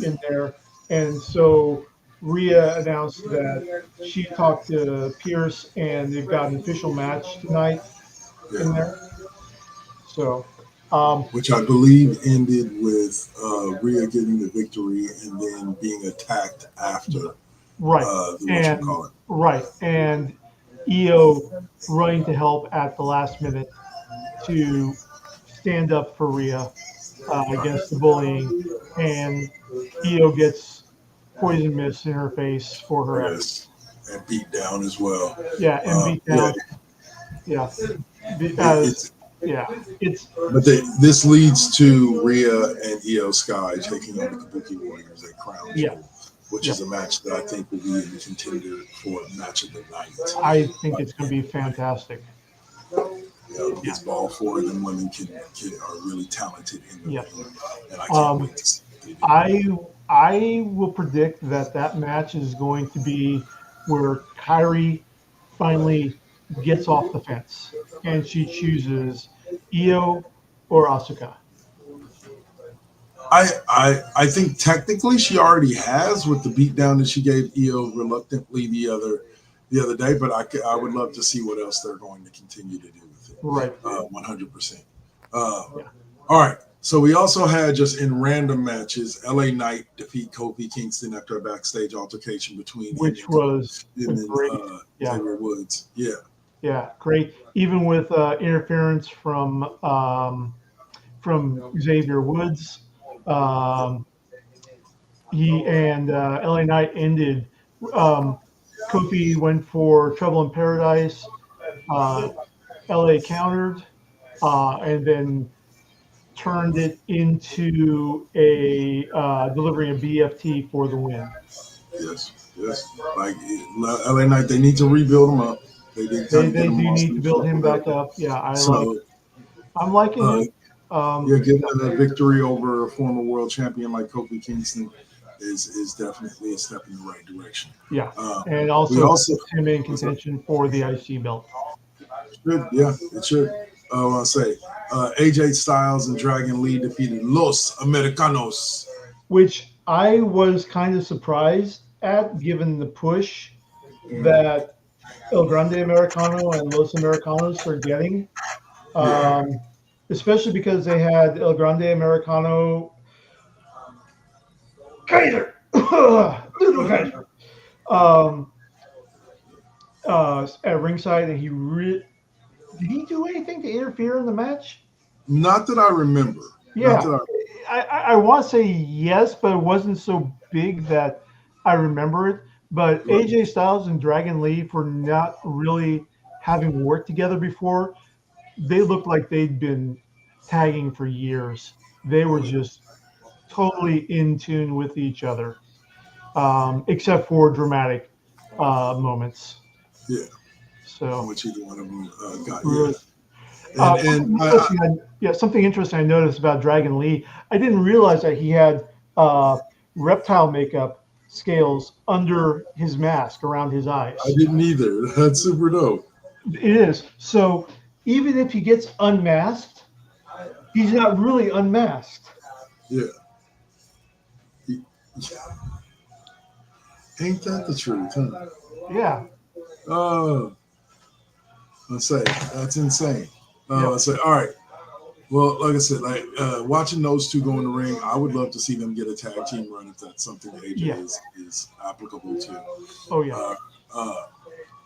in there. And so Rhea announced that she talked to Pierce and they've got an official match tonight in Yeah. there. So, um, Which I believe ended with Rhea getting the victory and then being attacked after right. the And whatchamacallit. right. And Io running to help at the last minute to stand up for Rhea Right. against the bullying. And Io gets poison mist in her face for her Yes. efforts. And beat down as well. Yeah, and beat Yeah. down. Yeah, It's as yeah, it's But this leads to Rhea and Io Sky taking on the Kabuki Warriors at Crown yeah, Jewel, which yeah. is a match that I think will be in the contender for match of the night. I think it's going to be fantastic. Because all four of them women are really talented in the Yeah. ring, and I can't Um, wait to see what they do. I will predict that match is going to be where Kyrie finally gets off the fence and she chooses Io or Asuka. I think technically she already has with the beatdown that she gave Io reluctantly the other day, but I would love to see what else they're going to continue to do with it. Right. 100%. Yeah. All right. So we also had just in random matches, LA Knight defeat Kofi Kingston after a backstage altercation between Which him was and great. Xavier Woods. Yeah. Yeah, great. Even with interference from Xavier Woods, he and LA Knight ended. Kofi went for Trouble in Paradise. LA countered, and then turned it into a delivering a BFT for the win. Yes. Like LA Knight, they need to rebuild him up. They did kind of get They him do lost need in to the build him shuffle back there. up. Yeah, So I'm liking him. yeah, getting a victory over a former world champion like Kofi Kingston is definitely a step in the right direction. Yeah, and We also also puts him in contention for the IC belt. it should. I'll say AJ Styles and Dragon Lee defeated Los Americanos. which I was kind of surprised at, given the push that El Grande Americano and Los Americanos are getting, especially because they had El Grande Americano, Kaiser, Little Kaiser, at ringside, and did he do anything to interfere in the match? Not that I remember. Yeah, Not that I want to say yes, but it wasn't so big that I remember it. But Right. AJ Styles and Dragon Lee, for not really having worked together before, they looked like they'd been tagging for years. They were just totally in tune with each other, except for dramatic moments. Yeah, So, which either one of them got. really, Yeah. something interesting I noticed about Dragon Lee. I didn't realize that he had reptile makeup scales under his mask around his eyes. I didn't either. That's super dope. It is. So even if he gets unmasked, he's not really unmasked. Yeah. Ain't that the truth, huh? Yeah. Oh, let's say that's insane. Yeah. Let's say, all right. Well, like I said, watching those two go in the ring, I would love to see them get a tag team run if that's something that AJ is applicable to. Oh yeah.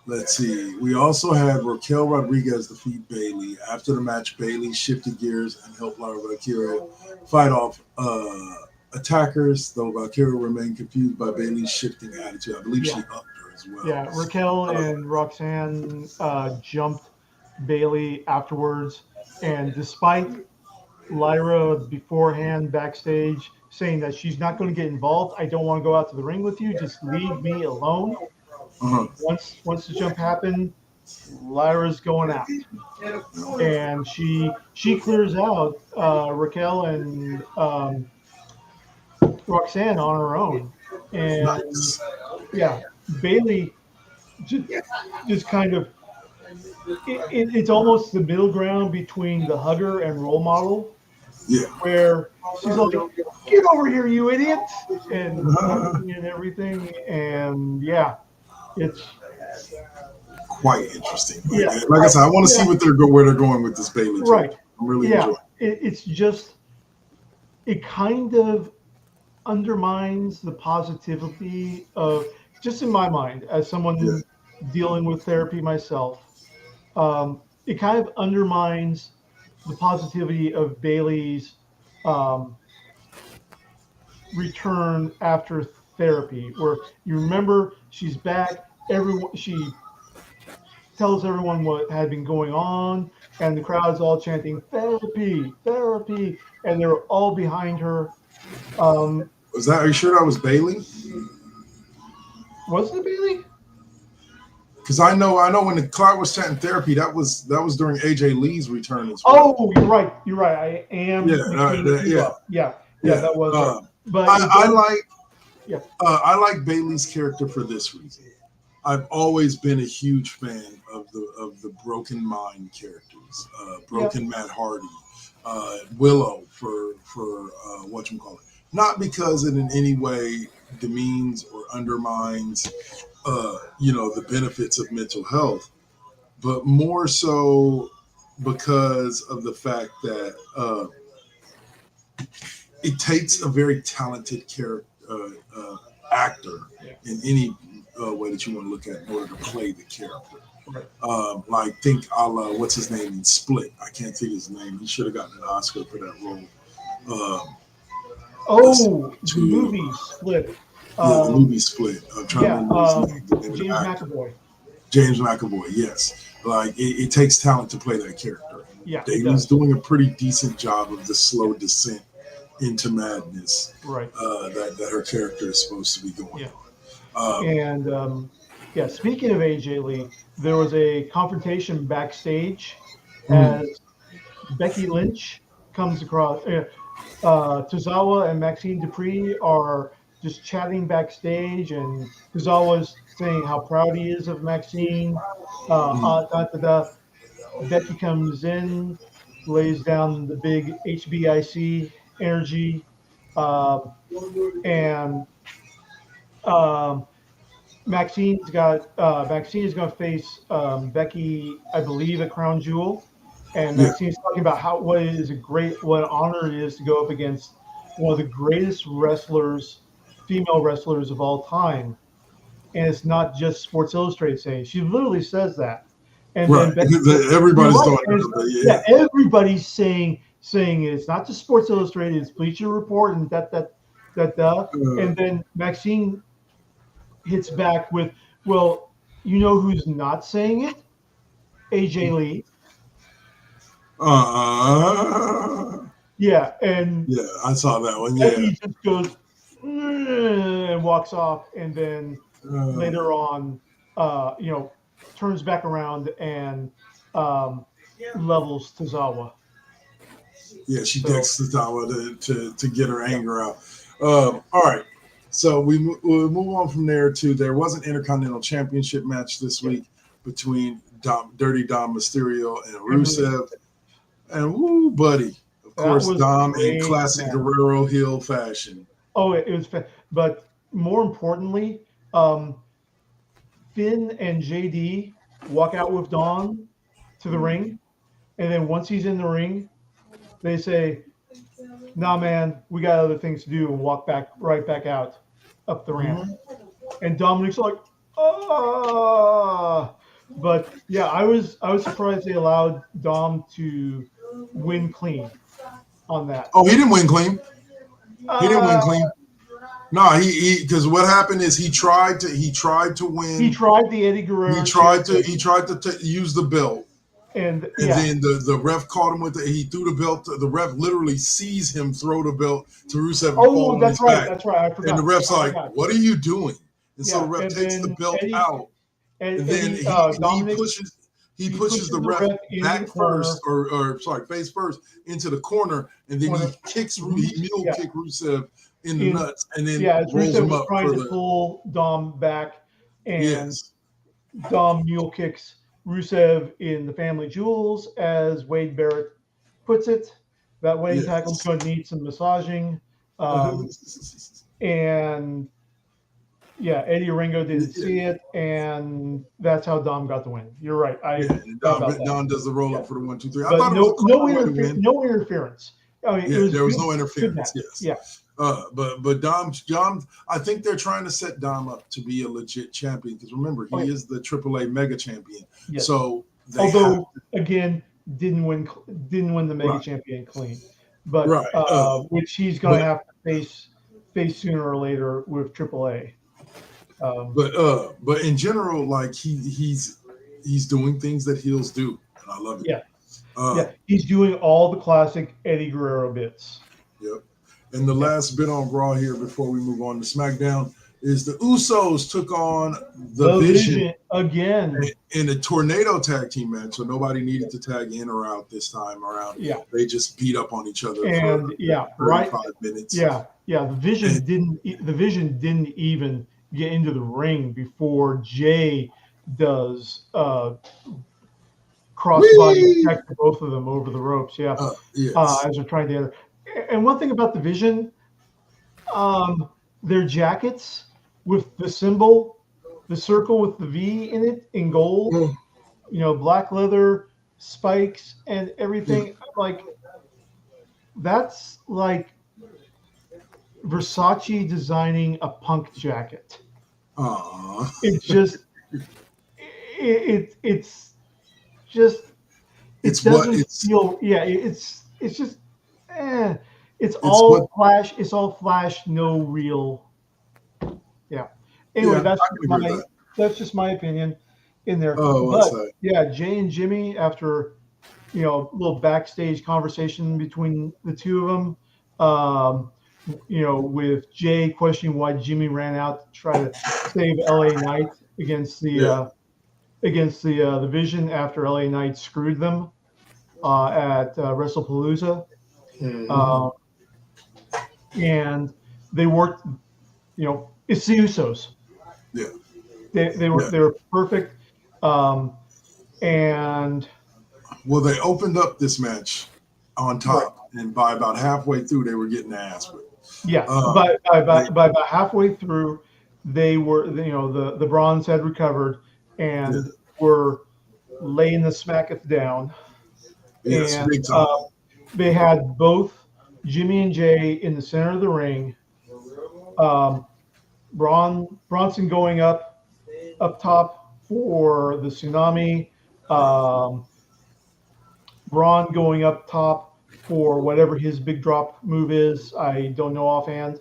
Let's see. We also had Raquel Rodriguez defeat Bayley. After the match, Bayley shifted gears and helped Lara Valkyria fight off attackers, though Valkyria remained confused by Bayley's shifting attitude. I believe she upped her as well. Yeah. Raquel and Roxanne jumped Bayley afterwards, and despite Lyra beforehand backstage saying that she's not going to get involved, I don't want to go out to the ring with you, just leave me alone. Uh-huh. Once the jump happened, Lyra's going out, and she clears out Raquel and Roxanne on her own, and Nice. yeah, Bayley just kind of it's almost the middle ground between the hugger and role model, Yeah. where she's like, "Get over here, you idiot!" and everything, and yeah. It's quite interesting. Yeah. Like I said, I want to see where they're going with this Bayley. Right. I'm really enjoying it. It's just, it kind of undermines the positivity of, just in my mind, as someone dealing with therapy myself, it kind of undermines the positivity of Bayley's return after therapy, where you remember she's back, she tells everyone what had been going on, and the crowd's all chanting therapy, therapy, and they're all behind her. Are you sure that was Bayley? Was it Bayley? Because I know when the crowd was chanting therapy, that was during AJ Lee's return as well. Oh, you're right. I am. Yeah, that was right. But I like Bayley's character for this reason. I've always been a huge fan of the Broken Mind characters, Broken Matt Hardy, Willow for whatchamacallit. Not because it in any way demeans or undermines the benefits of mental health, but more so because of the fact that it takes a very talented actor in any way that you want to look at in order to play the character. Right. Like think a la, what's his name in Split? I can't think his name. He should have gotten an Oscar for that role. The movie Split. The movie Split. I'm trying to remember his name. James McAvoy. James McAvoy, yes. Like it takes talent to play that character. Yeah, Bayley's doing a pretty decent job of the slow descent into madness. Right. That her character is supposed to be going on. Speaking of AJ Lee, there was a confrontation backstage as Becky Lynch comes across. Tozawa and Maxine Dupree are just chatting backstage, and Tozawa's saying how proud he is of Maxine. Becky comes in, lays down the big HBIC energy, and Maxine is going to face Becky, I believe, at Crown Jewel, and Yeah. Maxine's talking about what an honor it is to go up against one of the greatest female wrestlers of all time, and it's not just Sports Illustrated saying. She literally says that, and Right. then Becky says, Everybody's "You're right." talking And about yeah, that. everybody's saying it's not just Sports Illustrated, it's Bleacher Report, and that. And then Maxine hits back with, well, you know who's not saying it? AJ Lee. Yeah, and Yeah, I saw that one. Becky Yeah. just goes and walks off, and then later on, turns back around and levels Tozawa. Yeah, she decks Tozawa to get her anger out. All right. So we'll move on from there to there was an Intercontinental Championship match this week between Dirty Dom Mysterio and Rusev. And woo, buddy. Of course, Dom in classic Guerrero heel fashion. Oh, it was but more importantly, Finn and JD walk out with Dom to the ring. And then once he's in the ring, they say, nah, man, we got other things to do, and walk right back out up the ramp. And Dominic's like, ah. But yeah, I was surprised they allowed Dom to win clean on that. Oh, he didn't win clean. He didn't win clean. No, he because what happened is he tried to win. He tried the Eddie Guerrero. He tried to use the belt. And then the ref caught him with it. He threw the belt. The ref literally sees him throw the belt to Rusev. Oh, that's right. That's right. I forgot. And the ref's like, "What are you doing?" And so the ref takes the belt out, and then he pushes the ref back first, or face first into the corner, and then he kicks kick Rusev in the nuts, and then rolls him up. Trying to pull Dom back, and Dom mule kicks Rusev in the family jewels, as Wade Barrett puts it. That wedding tackle's going to need some massaging. And Eddie Ringo didn't see it, and that's how Dom got the win. You're right. Dom does the roll up for the 1, 2, 3. I but thought no interference. I mean, there was no interference. Yes. Yeah. But Dom, I think they're trying to set Dom up to be a legit champion because remember he is the AAA Mega Champion. Yes. So again, didn't win the Mega Champion clean, but which he's going to have to face sooner or later with AAA. But in general, like he's doing things that heels do, and I love it. Yeah, he's doing all the classic Eddie Guerrero bits. Yep. And the last bit on Raw here before we move on to SmackDown is the Usos took on the Vision again in a tornado tag team match. So nobody needed to tag in or out this time around. Yeah, they just beat up on each other for 35 minutes. Yeah. The Vision didn't even get into the ring before Jay does crossbody attack to both of them over the ropes. As they're trying to. And one thing about the Vision, their jackets with the symbol, the circle with the V in it in gold, black leather, spikes, and everything. Like that's like Versace designing a punk jacket. It's just, it's all flash. It's all flash, no real. Yeah. Anyway, that's just my opinion in there. Jay and Jimmy, after a little backstage conversation between the two of them, with Jay questioning why Jimmy ran out to try to save LA Knight against the Vision after LA Knight screwed them at WrestlePalooza. And they worked, it's the Usos. Yeah. They were perfect. And Well, they opened up this match on top, and by about halfway through, they were getting their ass whipped. Yeah, by about halfway through, they were, the Bronze had recovered and were laying the smacketh down. Yes, And big time. they had both Jimmy and Jay in the center of the ring. Bronson going up top for the tsunami. Braun going up top for whatever his big drop move is. I don't know offhand.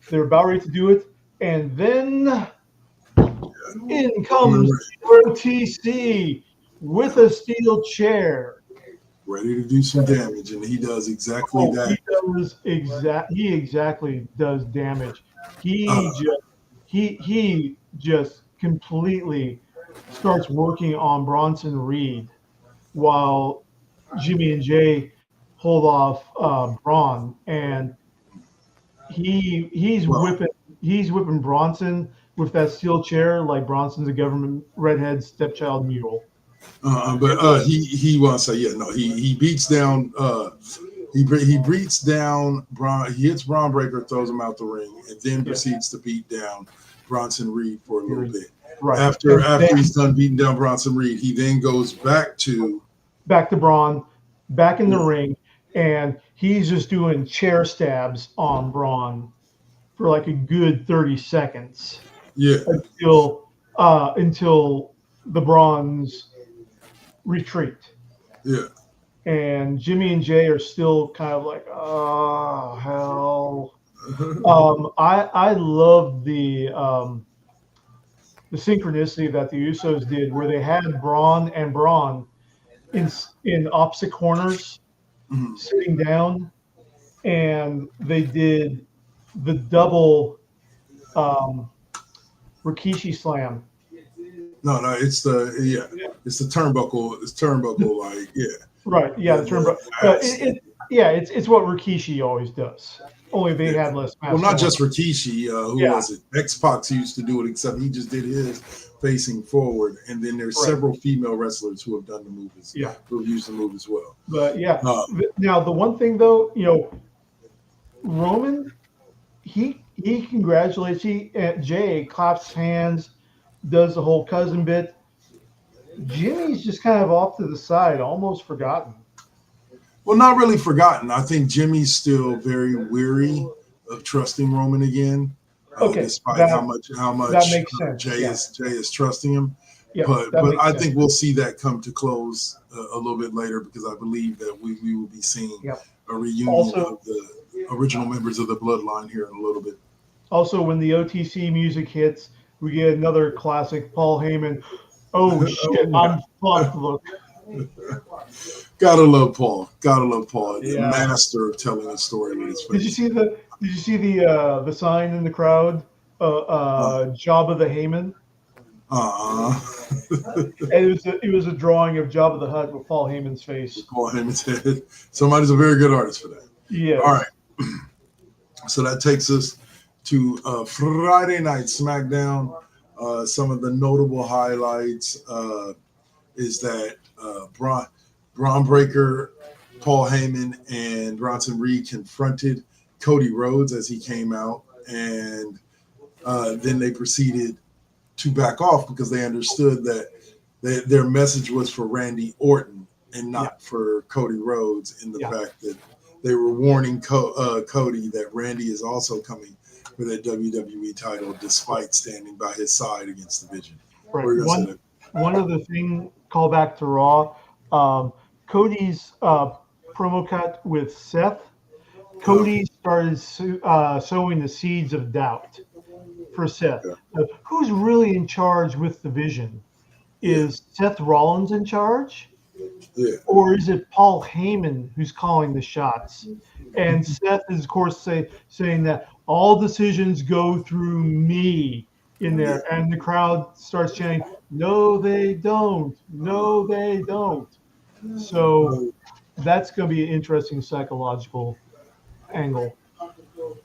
They're about ready to do it, and then in comes OTC with a steel chair, ready to do some damage, and he does exactly that. He exactly does damage. He just completely starts working on Bronson Reed while Jimmy and Jay hold off Braun, and he's whipping Bronson with that steel chair like Bronson's a government redhead stepchild mule. But he wants to say, he beats down he beats down Braun. He hits Braun Breaker, throws him out the ring, and then proceeds to beat down Bronson Reed for a little bit. Right. After he's done beating down Bronson Reed, he then goes back to Braun, back in the ring, and he's just doing chair stabs on Braun for like a good 30 seconds. Yeah. Until the Bronze retreat. Yeah. And Jimmy and Jay are still kind of like, oh hell. I love the synchronicity that the Usos did, where they had Braun and Braun in opposite corners, sitting down, and they did the double Rikishi slam. No, it's the turnbuckle. It's turnbuckle, like Right, yeah, the turnbuckle. It's what Rikishi always does. Only they had less mass. Well, not just Rikishi. Who was it? X-Pac used to do it, except he just did his facing forward. And then there's several female wrestlers who have done the move who have used the move as well. But now the one thing though, Roman, he congratulates Jay, claps hands, does the whole cousin bit. Jimmy's just kind of off to the side, almost forgotten. Well, not really forgotten. I think Jimmy's still very weary of trusting Roman again. Despite how much that makes sense. Jay is trusting him. Yeah, but I think we'll see that come to close a little bit later, because I believe that we will be seeing a reunion of the original members of the Bloodline here in a little bit. Also, when the OTC music hits, we get another classic Paul Heyman. Oh shit, I'm fucked. Look. Gotta love Paul. The master of telling a story with his face. Did you see the sign in the crowd? Jabba the Heyman. And it was a drawing of Jabba the Hutt with Paul Heyman's face. Paul Heyman's head. Somebody's a very good artist for that. Yeah. All right. So that takes us to Friday Night SmackDown. Some of the notable highlights is that Braun Breaker, Paul Heyman, and Bronson Reed confronted Cody Rhodes as he came out, and then they proceeded to back off because they understood that their message was for Randy Orton and not for Cody Rhodes, in the fact that they were warning Cody that Randy is also coming for that WWE title, despite standing by his side against the Vision. Right. One other thing, call back to Raw, Cody's promo cut with Seth. Cody started sowing the seeds of doubt for Seth. Who's really in charge with the Vision? Is Seth Rollins in charge? Yeah. Or is it Paul Heyman who's calling the shots? And Seth is, of course, saying that all decisions go through me in there. And the crowd starts chanting, no, they don't. No, they don't. So that's going to be an interesting psychological angle.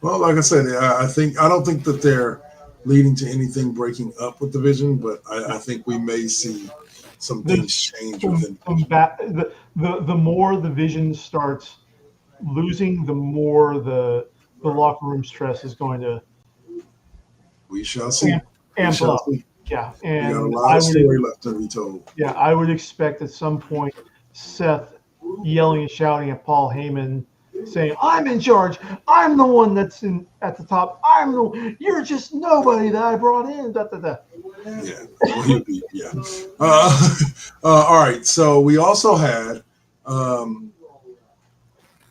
Well, like I said, I don't think that they're leading to anything breaking up with the Vision, but I think we may see some things change within. The more the Vision starts losing, the more the locker room stress is going to We shall see. amp up. See. Yeah, We got a and lot of story left to be told. Yeah, I would expect at some point Seth yelling and shouting at Paul Heyman, saying, "I'm in charge. I'm the one that's at the top. You're just nobody that I brought in." Da, da, da. Yeah, well, he'll be, yeah. All right, so we also had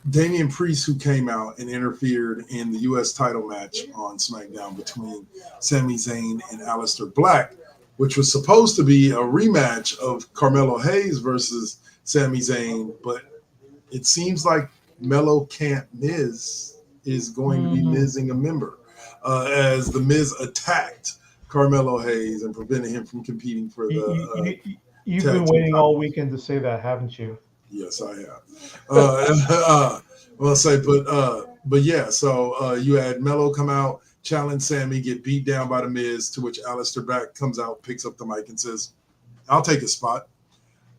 Damian Priest, who came out and interfered in the U.S. title match on SmackDown between Sami Zayn and Aleister Black, which was supposed to be a rematch of Carmelo Hayes versus Sami Zayn, but it seems like Melo Can't Miz is going to be Mizing a member, as the Miz attacked Carmelo Hayes and prevented him from competing for the. You've been waiting all weekend to say that, haven't you? Yes, I have. Well, say, but yeah. So you had Melo come out, challenge Sammy, get beat down by the Miz, to which Aleister Black comes out, picks up the mic, and says, "I'll take a spot,"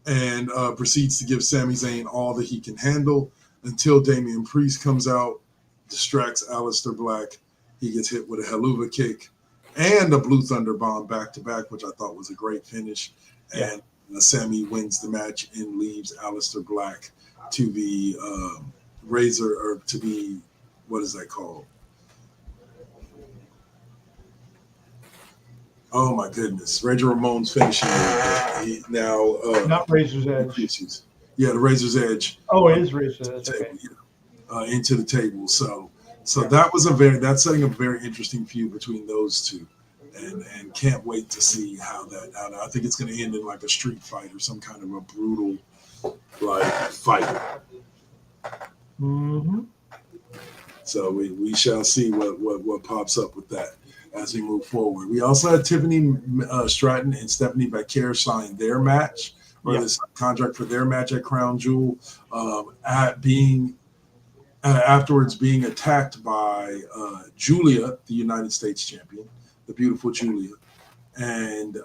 and proceeds to give Sami Zayn all that he can handle until Damian Priest comes out, distracts Aleister Black. He gets hit with a Helluva kick and a Blue Thunder Bomb back to back, which I thought was a great finish. Yeah. And Sammy wins the match and leaves Aleister Black to be Razor, or to be, what is that called? Oh my goodness, Razor Ramon's finishing now. Not Razor's Edge. Issues. Yeah, the Razor's Edge. Oh, it is Razor's Edge. Table, Okay. yeah, into the table. So that was that's setting a very interesting feud between those two. And can't wait to see how that. I think it's going to end in like a street fight or some kind of a brutal like fight. Mm-hmm. So we shall see what pops up with that as we move forward. We also had Tiffany Stratton and Stephanie Becker sign their match, or this contract for their match at Crown Jewel, afterwards being attacked by Julia, the United States champion, the beautiful Julia, and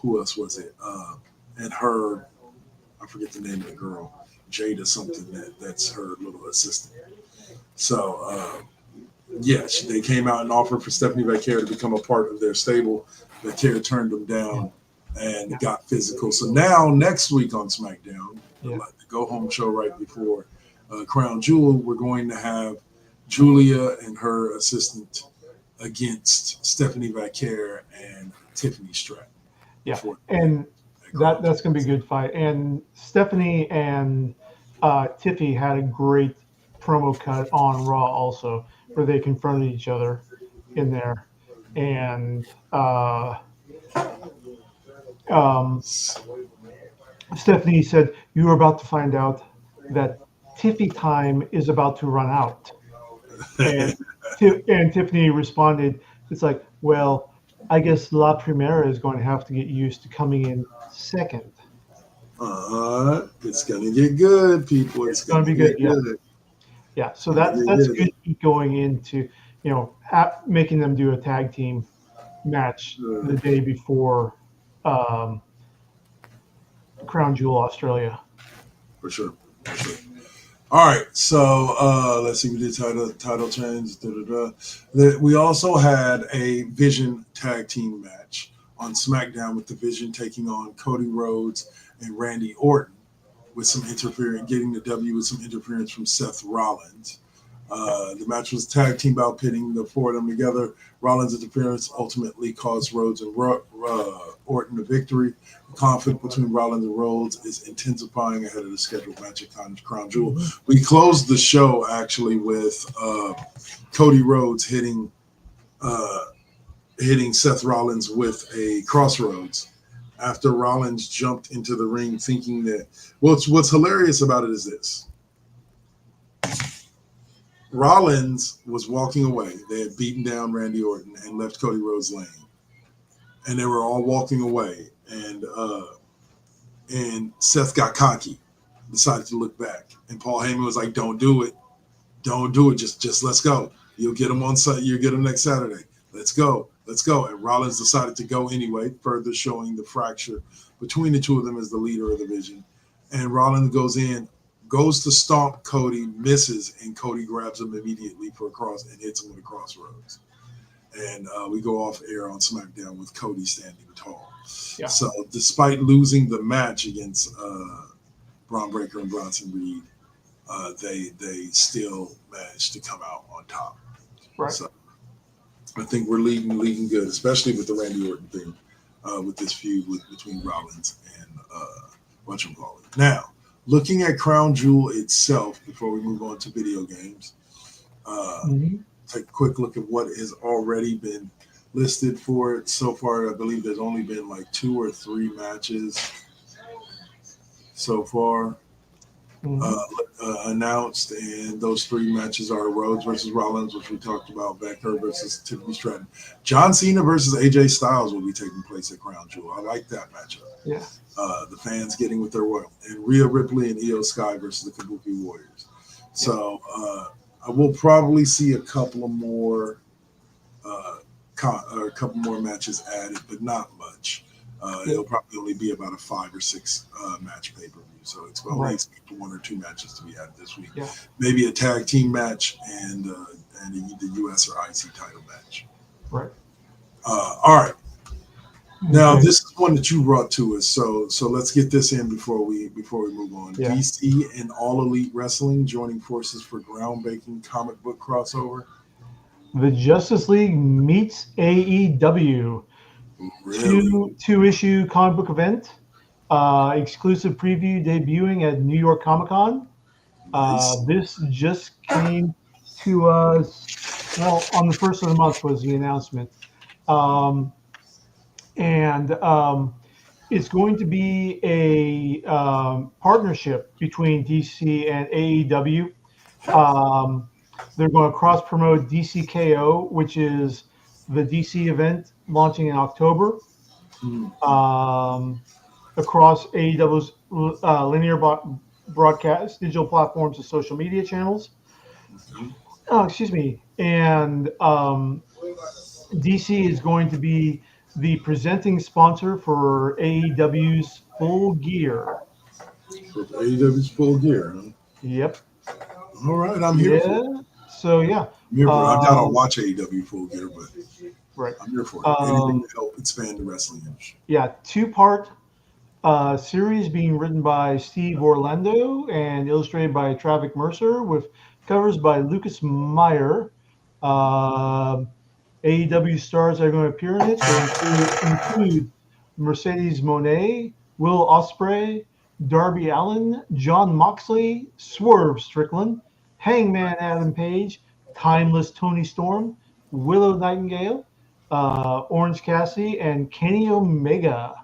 who else was it? And her, I forget the name of the girl, Jada something, that's her little assistant. So, they came out and offered for Stephanie Becker to become a part of their stable. Becker turned them down and got physical. So now next week on SmackDown, the go-home show right before Crown Jewel, we're going to have Julia and her assistant against Stephanie Becker and Tiffany Stratton. Yeah, and that's going to be a good fight. And Stephanie and Tiffy had a great promo cut on Raw also, where they confronted each other in there. And Stephanie said, "You were about to find out that Tiffy time is about to run out." And Tiffany responded, "It's like, well, I guess La Primera is going to have to get used to coming in second." It's going to get good, people. It's going to be good. Yeah, so that's good going into, making them do a tag team match the day before Crown Jewel Australia. For sure. All right, so let's see. We did title change. We also had a Vision tag team match on SmackDown, with the Vision taking on Cody Rhodes and Randy Orton, with some interference, getting the W with some interference from Seth Rollins. The match was tag team bout, pitting the four of them together. Rollins' interference ultimately caused Rhodes and Orton the victory. The conflict between Rollins and Rhodes is intensifying ahead of the scheduled match at Crown Jewel. We closed the show actually with Cody Rhodes hitting Seth Rollins with a crossroads after Rollins jumped into the ring, thinking that. What's hilarious about it is this. Rollins was walking away. They had beaten down Randy Orton and left Cody Rhodes laying. And they were all walking away. And Seth got cocky, decided to look back. And Paul Heyman was like, "Don't do it. Don't do it. Just let's go. You'll get him on Sunday. You'll get him next Saturday. Let's go. let's go. And Rollins decided to go anyway, further showing the fracture between the two of them as the leader of the division. And Rollins goes in, goes to stomp Cody, misses, and Cody grabs him immediately for a cross and hits him with a crossroads. And we go off air on SmackDown with Cody standing tall. Yeah. So despite losing the match against Braun Breaker and Bronson Reed, they still managed to come out on top. Right. So I think we're leading good, especially with the Randy Orton thing, with this feud between Rollins and whatchamacallit. Now, looking at Crown Jewel itself, before we move on to video games, take a quick look at what has already been listed for it so far. I believe there's only been like 2 or 3 matches so far announced, and those 3 matches are Rhodes versus Rollins, which we talked about, Becker versus Tiffany Stratton. John Cena versus AJ Styles will be taking place at Crown Jewel. I like that matchup. Yeah. The fans getting with their will. And Rhea Ripley and Io Sky versus the Kabuki Warriors. So I will probably see a couple of more matches added, but not much. It'll probably only be about a 5 or 6 match pay-per-view. So it's going to expect 1 or 2 matches to be added this week. Yeah. Maybe a tag team match and the US or IC title match. Right. All right. Now this is one that you brought to us, so let's get this in before we move on. Yeah. DC and All Elite Wrestling joining forces for groundbreaking comic book crossover. The Justice League meets AEW. Really? Two issue comic book event. Exclusive preview debuting at New York Comic Con. Nice. This just came to us. Well, on the first of the month was the announcement. And it's going to be a partnership between DC and AEW. They're going to cross-promote DCKO, which is the DC event launching in October, across AEW's linear broadcast, digital platforms, and social media channels. Excuse me. And DC is going to be the presenting sponsor for AEW's Full Gear. For AEW's Full Gear, huh? Yep. All right, I'm here for it. So, yeah. I gotta watch AEW Full Gear, but right. I'm here for it. Anything to help expand the wrestling industry. Yeah, 2-part series being written by Steve Orlando and illustrated by Travis Mercer with covers by Lucas Meyer. AEW stars that are going to appear in it. They include Mercedes Moné, Will Ospreay, Darby Allin, Jon Moxley, Swerve Strickland, Hangman Adam Page, Timeless Tony Storm, Willow Nightingale, Orange Cassidy, and Kenny Omega.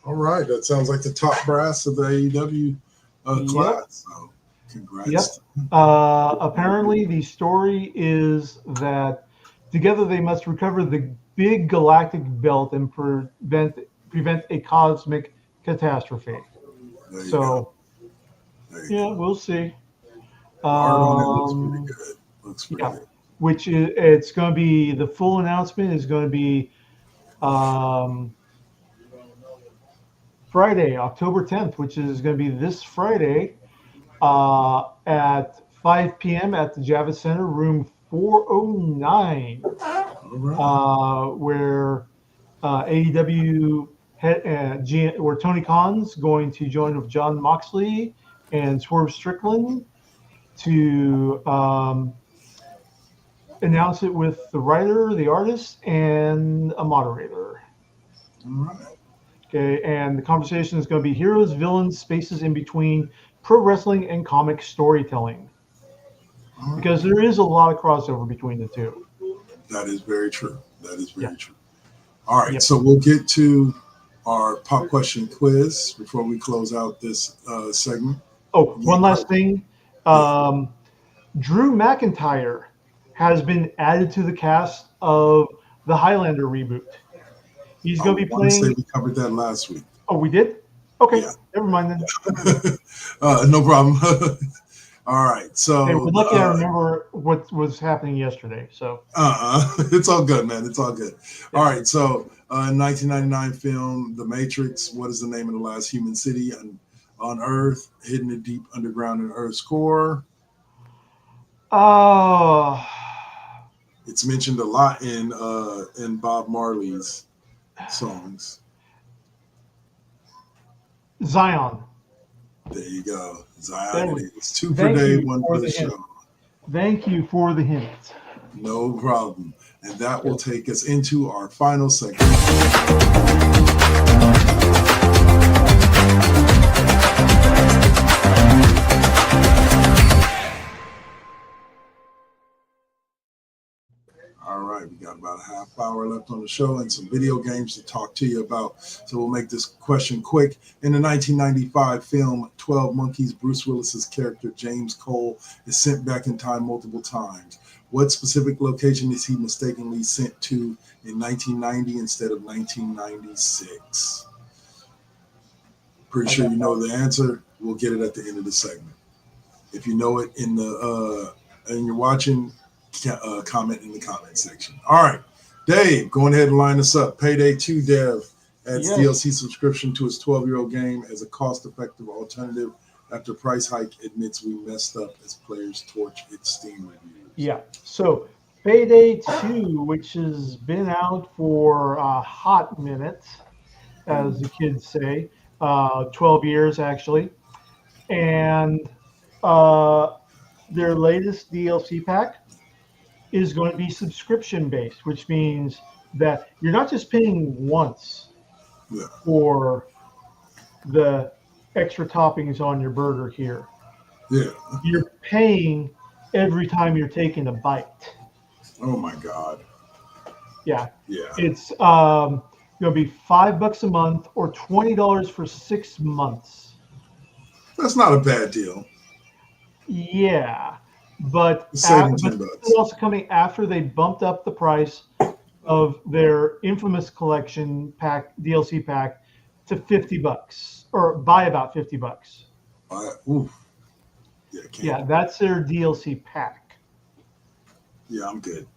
All right, that sounds like the top brass of the AEW class. So, congrats. Yep. Apparently, the story is that together they must recover the big galactic belt and prevent a cosmic catastrophe. So, yeah, we'll see. Looks pretty good. Looks pretty good. Which is, it's going to be, the full announcement is going to be Friday, October 10th, which is going to be this Friday at 5 p.m. at the Javits Center, room 409, where AEW where Tony Khan's going to join with Jon Moxley and Swerve Strickland to announce it with the writer, the artist, and a moderator. All right. Okay, and the conversation is going to be heroes, villains, spaces in between, pro wrestling, and comic storytelling. Because there is a lot of crossover between the two. That is very true. That is very true. All right, so we'll get to our pop question quiz before we close out this segment. Oh, one last thing. Drew McIntyre has been added to the cast of the Highlander reboot. He's going to be playing. We covered that last week. Oh, we did? Okay, never mind then. No problem. All right. So Hey, we're lucky I remember what was happening yesterday. So it's all good, man. It's all good. All right. So 1999 film The Matrix. What is the name of the last human city on Earth, hidden in deep underground in Earth's core? oh, It's mentioned a lot in Bob Marley's songs. Zion. There you go. Zion. Thank It is 2 per day, 1 for the hint. show. Thank you for the hint. No problem. And that will take us into our final segment. All right, we got about a half hour left on the show and some video games to talk to you about. So we'll make this question quick. In the 1995 film 12 Monkeys, Bruce Willis's character James Cole is sent back in time multiple times. What specific location is he mistakenly sent to in 1990 instead of 1996? Pretty sure you know the answer. We'll get it at the end of the segment. If you know it and you're watching, comment in the comment section. All right, Dave, go ahead and line us up. Payday 2 dev adds DLC subscription to his 12-year-old game as a cost-effective alternative after price hike admits we messed up as players torch its Steam reviews. Yeah. So Payday 2, which has been out for a hot minute, as the kids say, 12 years actually, and their latest DLC pack is going to be subscription based, which means that you're not just paying once for the extra toppings on your burger here. Yeah. You're paying every time you're taking a bite. Oh my God. Yeah. Yeah. It's going to be $5 a month or $20 for 6 months. That's not a bad deal. Yeah. But saving but $10. it's also coming after they bumped up the price of their Infamous Collection pack, DLC pack, to $50, or by about $50. Oof. Yeah, that's their DLC pack. Yeah, I'm good.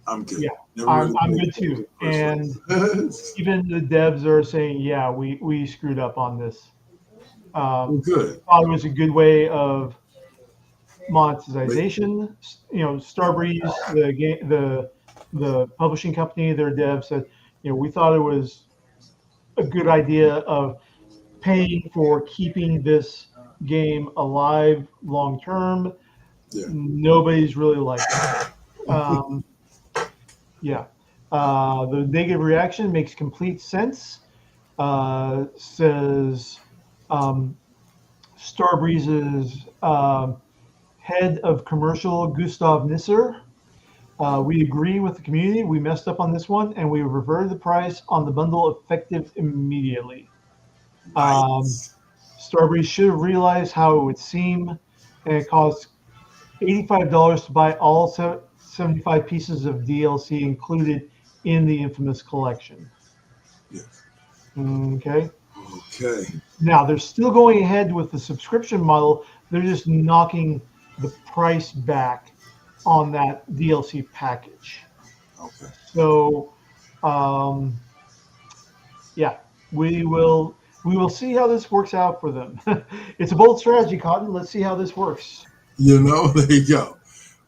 I'm good. Yeah, I'm good too. And even the devs are saying, yeah, we screwed up on this. Good. Thought it was a good way of monetization. Starbreeze, the publishing company, their dev said, we thought it was a good idea of paying for keeping this game alive long term. Yeah. Nobody's really liked it. The negative reaction makes complete sense. Says Starbreeze's head of commercial, Gustav Nisser. We agree with the community. We messed up on this one, and we reverted the price on the bundle effective immediately. Nice. Starbreeze should have realized how it would seem, and it costs $85 to buy all 75 pieces of DLC included in the Infamous Collection. Yes. Okay. Okay. Now, they're still going ahead with the subscription model. They're just knocking the price back on that DLC package. Okay. So, we will see how this works out for them. It's a bold strategy, Cotton. Let's see how this works. There you go.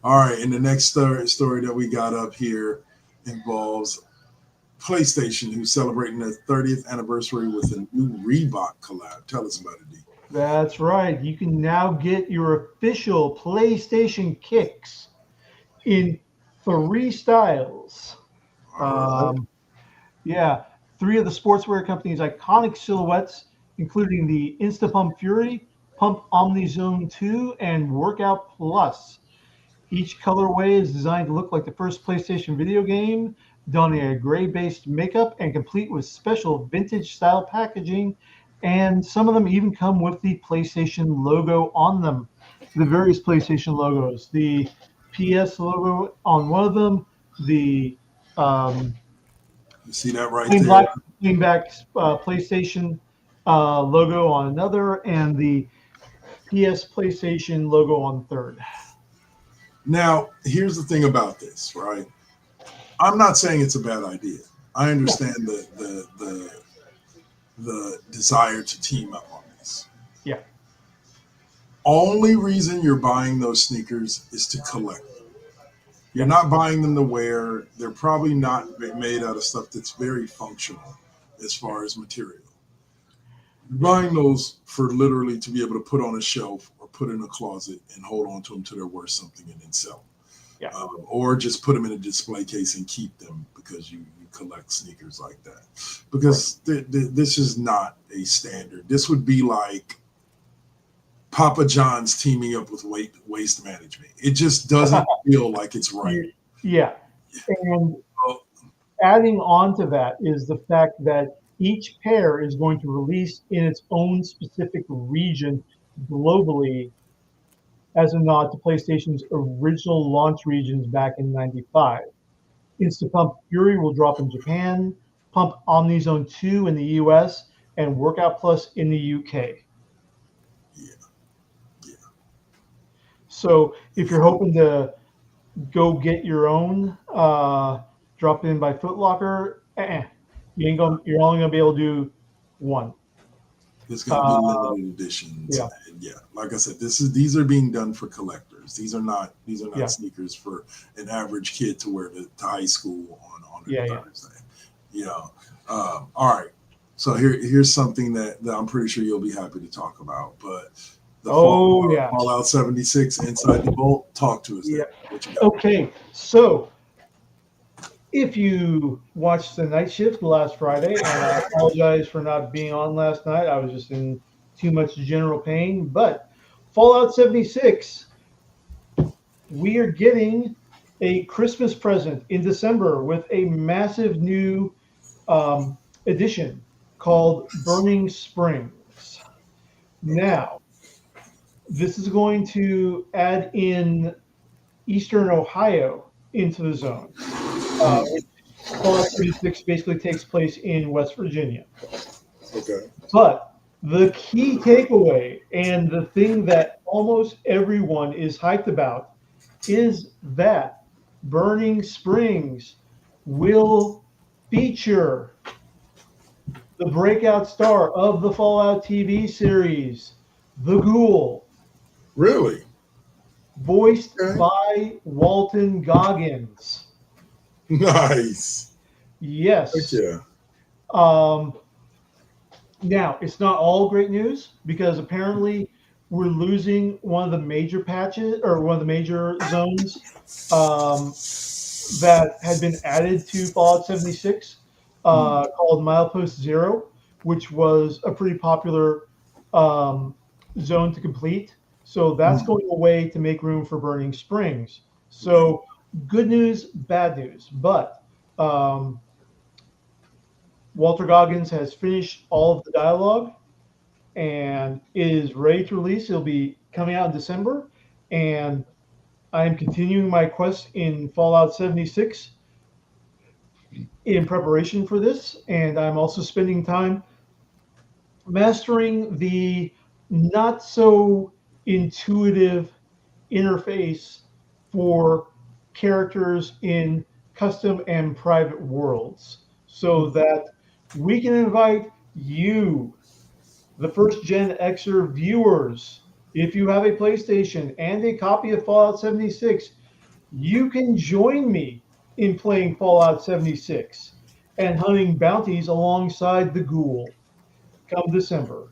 All right, and the next story that we got up here involves PlayStation, who's celebrating their 30th anniversary with a new Reebok collab. Tell us about it, D. That's right. You can now get your official PlayStation kicks in 3 styles. Right. 3 of the sportswear company's iconic silhouettes, including the Insta Pump Fury, Pump Omnizone 2, and Workout Plus. Each colorway is designed to look like the first PlayStation video game, donning a gray-based makeup and complete with special vintage-style packaging, and some of them even come with the PlayStation logo on them. The various PlayStation logos, the PS logo on one of them, the You see that right clean there? back PlayStation logo on another, and the PS PlayStation logo on the third. Now, here's the thing about this, right? I'm not saying it's a bad idea. I understand the desire to team up on this. Yeah. Only reason you're buying those sneakers is to collect them. You're not buying them to wear. They're probably not made out of stuff that's very functional as far as material. You're buying those for literally to be able to put on a shelf or put in a closet and hold on to them till they're worth something and then sell them. Yeah. Or just put them in a display case and keep them because you collect sneakers like that. Because this is not a standard. This would be like Papa John's teaming up with waste management. It just doesn't feel like it's right. Yeah. And adding on to that is the fact that each pair is going to release in its own specific region globally as a nod to PlayStation's original launch regions back in '95. Instapump Fury will drop in Japan, Pump Omnizone 2 in the US, and Workout Plus in the UK. Yeah. So if you're hoping to go get your own, drop it in by Foot Locker, you're only gonna be able to do one. It's going to be limited editions. Yeah. And yeah, like I said, these are being done for collectors. These are not Yeah. sneakers for an average kid to wear to high school on a Thursday. All right. So here's something that I'm pretty sure you'll be happy to talk about. But Fallout 76 Inside the Vault. Talk to us. Yeah. What you got? Okay, so if you watched the night shift last Friday, and I apologize for not being on last night, I was just in too much general pain, but Fallout 76, we are getting a Christmas present in December with a massive new edition called Burning Springs. Now, this is going to add in Eastern Ohio into the zone. Fallout 76 basically takes place in West Virginia. Okay. But the key takeaway and the thing that almost everyone is hyped about is that Burning Springs will feature the breakout star of the Fallout TV series, the Ghoul. Really? Voiced by Walton Goggins. Nice. Yes. Heck yeah. Now, it's not all great news because apparently we're losing one of the major patches or one of the major zones that had been added to Fallout 76 called Milepost Zero, which was a pretty popular zone to complete. So that's going away to make room for Burning Springs. So good news, bad news. But Walter Goggins has finished all of the dialogue and is ready to release. It'll be coming out in December. And I am continuing my quest in Fallout 76 in preparation for this. And I'm also spending time mastering the not so intuitive interface for characters in custom and private worlds so that we can invite you, the first GenXer viewers. If you have a PlayStation and a copy of Fallout 76, you can join me in playing Fallout 76 and hunting bounties alongside the Ghoul come December.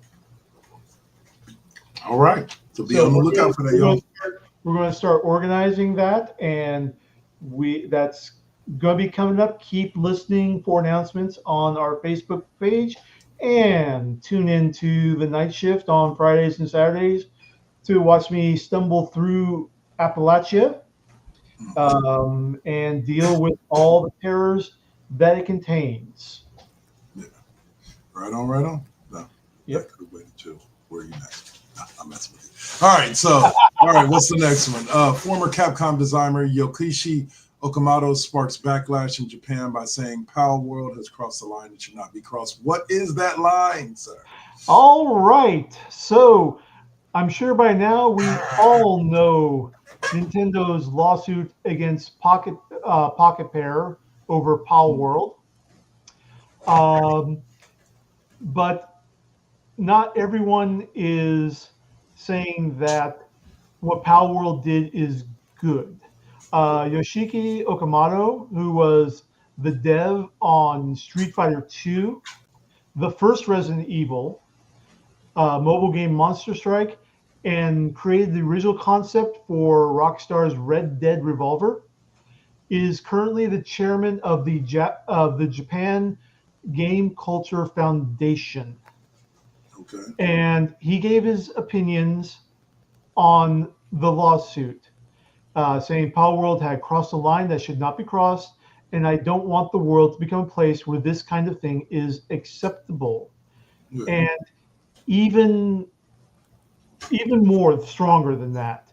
All right. So be on the lookout for that, y'all. We're going to start organizing that, and that's going to be coming up. Keep listening for announcements on our Facebook page, and tune into the night shift on Fridays and Saturdays to watch me stumble through Appalachia and deal with all the terrors that it contains. Yeah. Right on. No. Yep. I could have waited till where are you next? I'm messing with you. All right, what's the next one? Former Capcom designer Yokishi Okamoto sparks backlash in Japan by saying Power World has crossed the line that should not be crossed. What is that line, sir? All right. So I'm sure by now we all know Nintendo's lawsuit against Pocket Pair over Pal World. But not everyone is saying that what Pal World did is good. Yoshiki Okamoto, who was the dev on Street Fighter 2, the first Resident Evil, mobile game Monster Strike, and created the original concept for Rockstar's Red Dead Revolver, is currently the chairman of the Japan Game Culture Foundation. Okay. And he gave his opinions on the lawsuit, saying Power World had crossed a line that should not be crossed, and I don't want the world to become a place where this kind of thing is acceptable. Yeah. And even more stronger than that,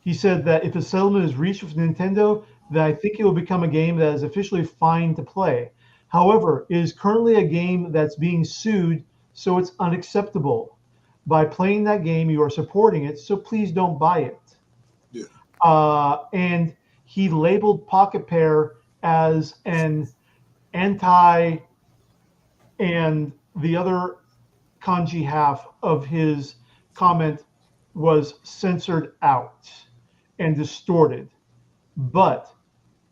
he said that if a settlement is reached with Nintendo, then I think it will become a game that is officially fine to play. However, it is currently a game that's being sued, so it's unacceptable. By playing that game, you are supporting it, so please don't buy it. Yeah. And he labeled Pocket Pair as an anti, and the other kanji half of his comment was censored out and distorted. But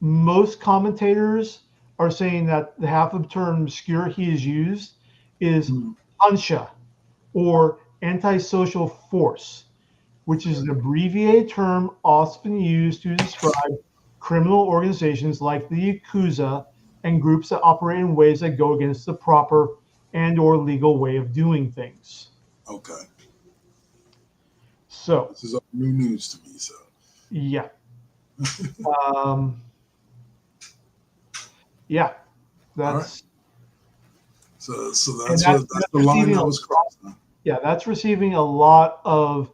most commentators are saying that the half of the term obscure he has used is hansha, or antisocial force, which is an abbreviated term often used to describe criminal organizations like the Yakuza and groups that operate in ways that go against the proper and or legal way of doing things. Okay. So this is all new news to me. So yeah, yeah, that's right. So that's the line that was crossed. Yeah, that's receiving a lot of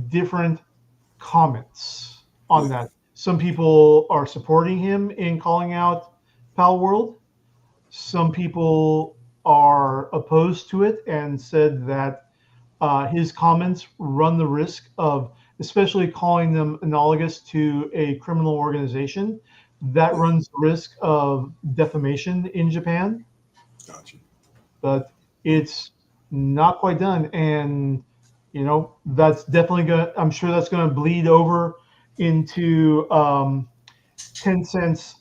different comments on that. Some people are supporting him in calling out Pal World. Some people are opposed to it and said that his comments run the risk of, especially calling them analogous to a criminal organization, that runs the risk of defamation in Japan. Gotcha. But it's not quite done, and that's definitely going. I'm sure that's going to bleed over into Tencent's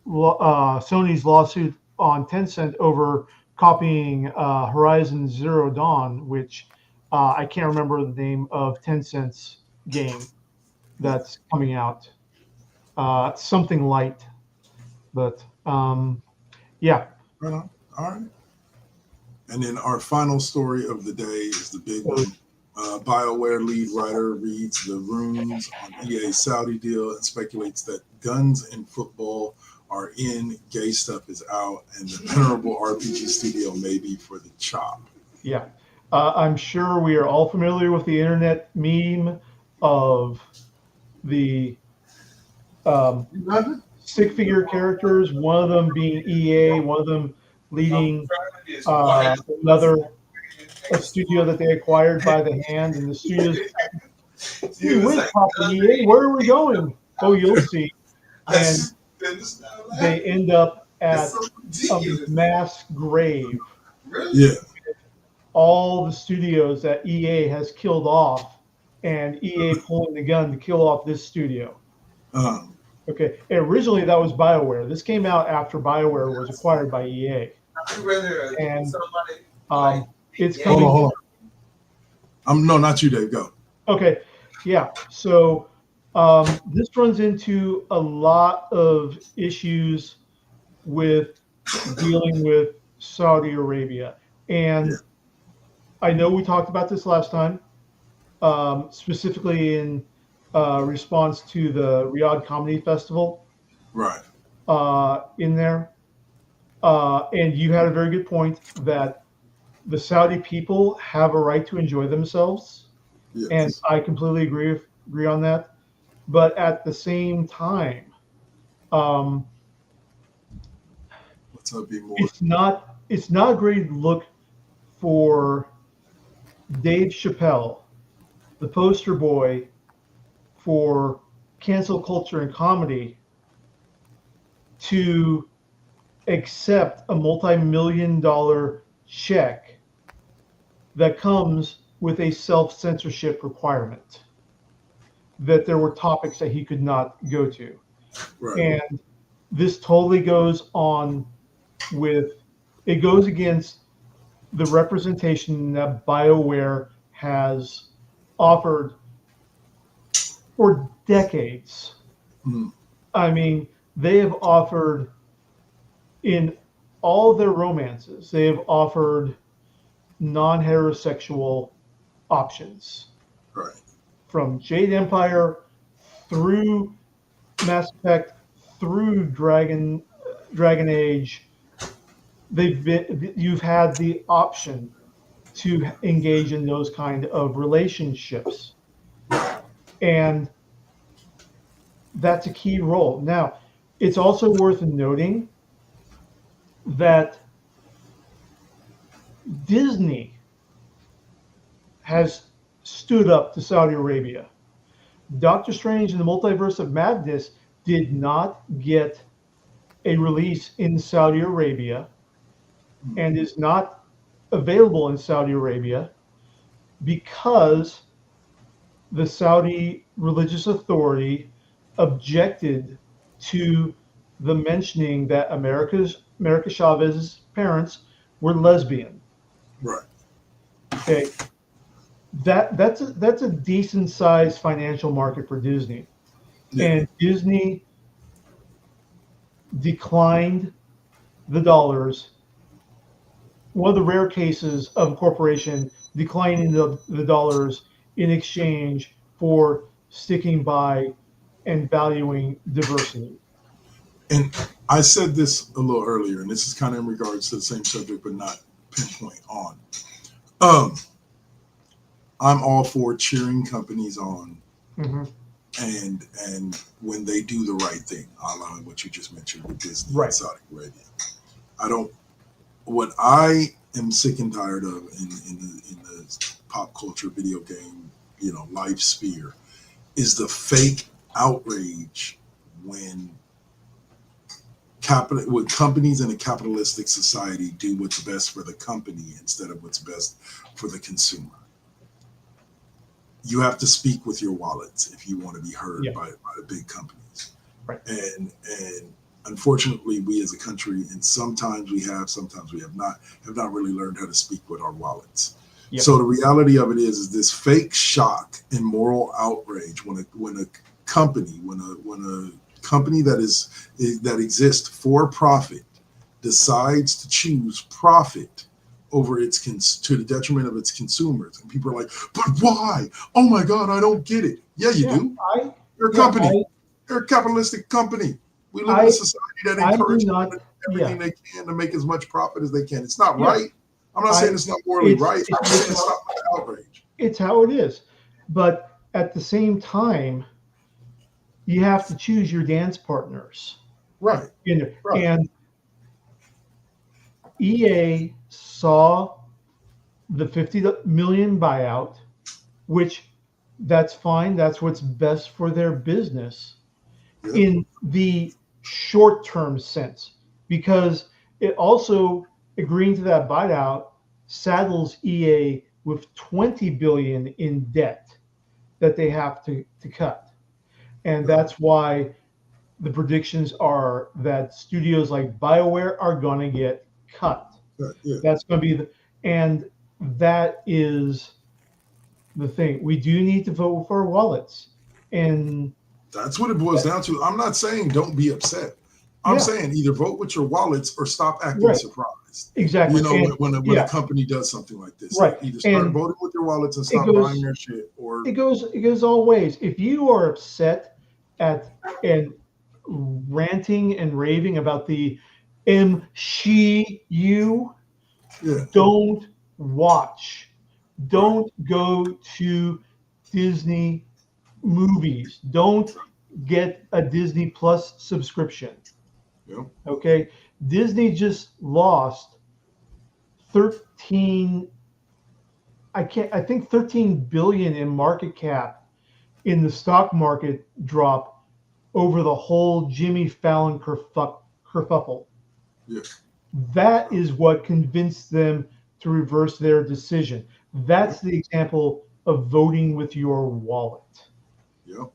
Sony's lawsuit on Tencent over copying Horizon Zero Dawn, which I can't remember the name of Tencent's game that's coming out. Something light, but yeah. Right on. All right. And then our final story of the day is the big one. BioWare lead writer reads the runes on EA's Saudi deal and speculates that guns in football are in, gay stuff is out, and the venerable RPG studio may be for the chop. Yeah. I'm sure we are all familiar with the internet meme of the stick-figure characters, one of them being EA, one of them leading a studio that they acquired by the hand, and the studios, hey, wait, Papa EA, where are we going? Oh, you'll see. And they end up at a mass grave. Yeah. All the studios that EA has killed off, and EA pulling the gun to kill off this studio. Okay, and originally that was BioWare. This came out after BioWare was acquired by EA. And it's coming. Hold on. No, not you, Dave. Go. Okay, yeah. So this runs into a lot of issues with dealing with Saudi Arabia. And I know we talked about this last time, specifically in response to the Riyadh Comedy Festival. Right. In there. And you had a very good point that the Saudi people have a right to enjoy themselves. Yes. And I completely agree on that. But at the same time, it's not a great look for Dave Chappelle the poster boy for cancel culture and comedy to accept a multi-million-dollar check that comes with a self-censorship requirement, that there were topics that he could not go to. Right. And this totally goes on with, it goes against the representation that BioWare has offered for decades. Mhm. I mean, they have offered in all their romances, they have offered non-heterosexual options. Right. From Jade Empire through Mass Effect through Dragon Age, you've had the option to engage in those kind of relationships, and that's a key role. Now, it's also worth noting that Disney has stood up to Saudi Arabia. Doctor Strange and the Multiverse of Madness did not get a release in Saudi Arabia and is not available in Saudi Arabia because the Saudi religious authority objected to the mentioning that America Chavez's parents were lesbian. Right. Okay, that's a decent sized financial market for Disney, and Disney declined the dollars. One of the rare cases of a corporation declining the dollars in exchange for sticking by and valuing diversity. And I said this a little earlier, and this is kind of in regards to the same subject, but not pinpoint on. I'm all for cheering companies on, Mm-hmm. and when they do the right thing, a la what you just mentioned with Disney Right. and Saudi Arabia. What I am sick and tired of in the pop culture, video game, life sphere, is the fake outrage when companies in a capitalistic society do what's best for the company instead of what's best for the consumer. You have to speak with your wallets if you want to be heard by the big companies. Right. And unfortunately, we as a country, and sometimes we have not really learned how to speak with our wallets. Yep. So the reality of it is this fake shock and moral outrage when a company that exists for profit decides to choose profit over to the detriment of its consumers, and people are like, "But why? Oh my God, I don't get it." Yeah, you do. You're a company. You're a capitalistic company. We live in a society that encourages everything they can to make as much profit as they can. It's not right. I'm not saying it's not morally right. I'm saying it's not my outrage. It's how it is. But at the same time, you have to choose your dance partners. Right. Right. And EA saw the 50 million buyout, which that's fine. That's what's best for their business in the short-term sense, because it also agreeing to that buyout saddles EA with 20 billion in debt that they have to cut. And that's why the predictions are that studios like BioWare are going to get cut. That's going to be and that is the thing. We do need to vote for our wallets. And that's what it boils down to. I'm not saying don't be upset. I'm saying either vote with your wallets or stop acting surprised. Exactly. When a company does something like this. Right. Either start voting with your wallets and stop buying their shit, or it goes all ways. If you are upset at and ranting and raving about the MCU, don't watch. Don't go to Disney movies. Don't get a Disney Plus subscription. Okay, Disney just lost 13 I think 13 billion in market cap in the stock market drop over the whole Jimmy Fallon kerfuffle. Yeah. That is what convinced them to reverse their decision. That's the example of voting with your wallet. Yep.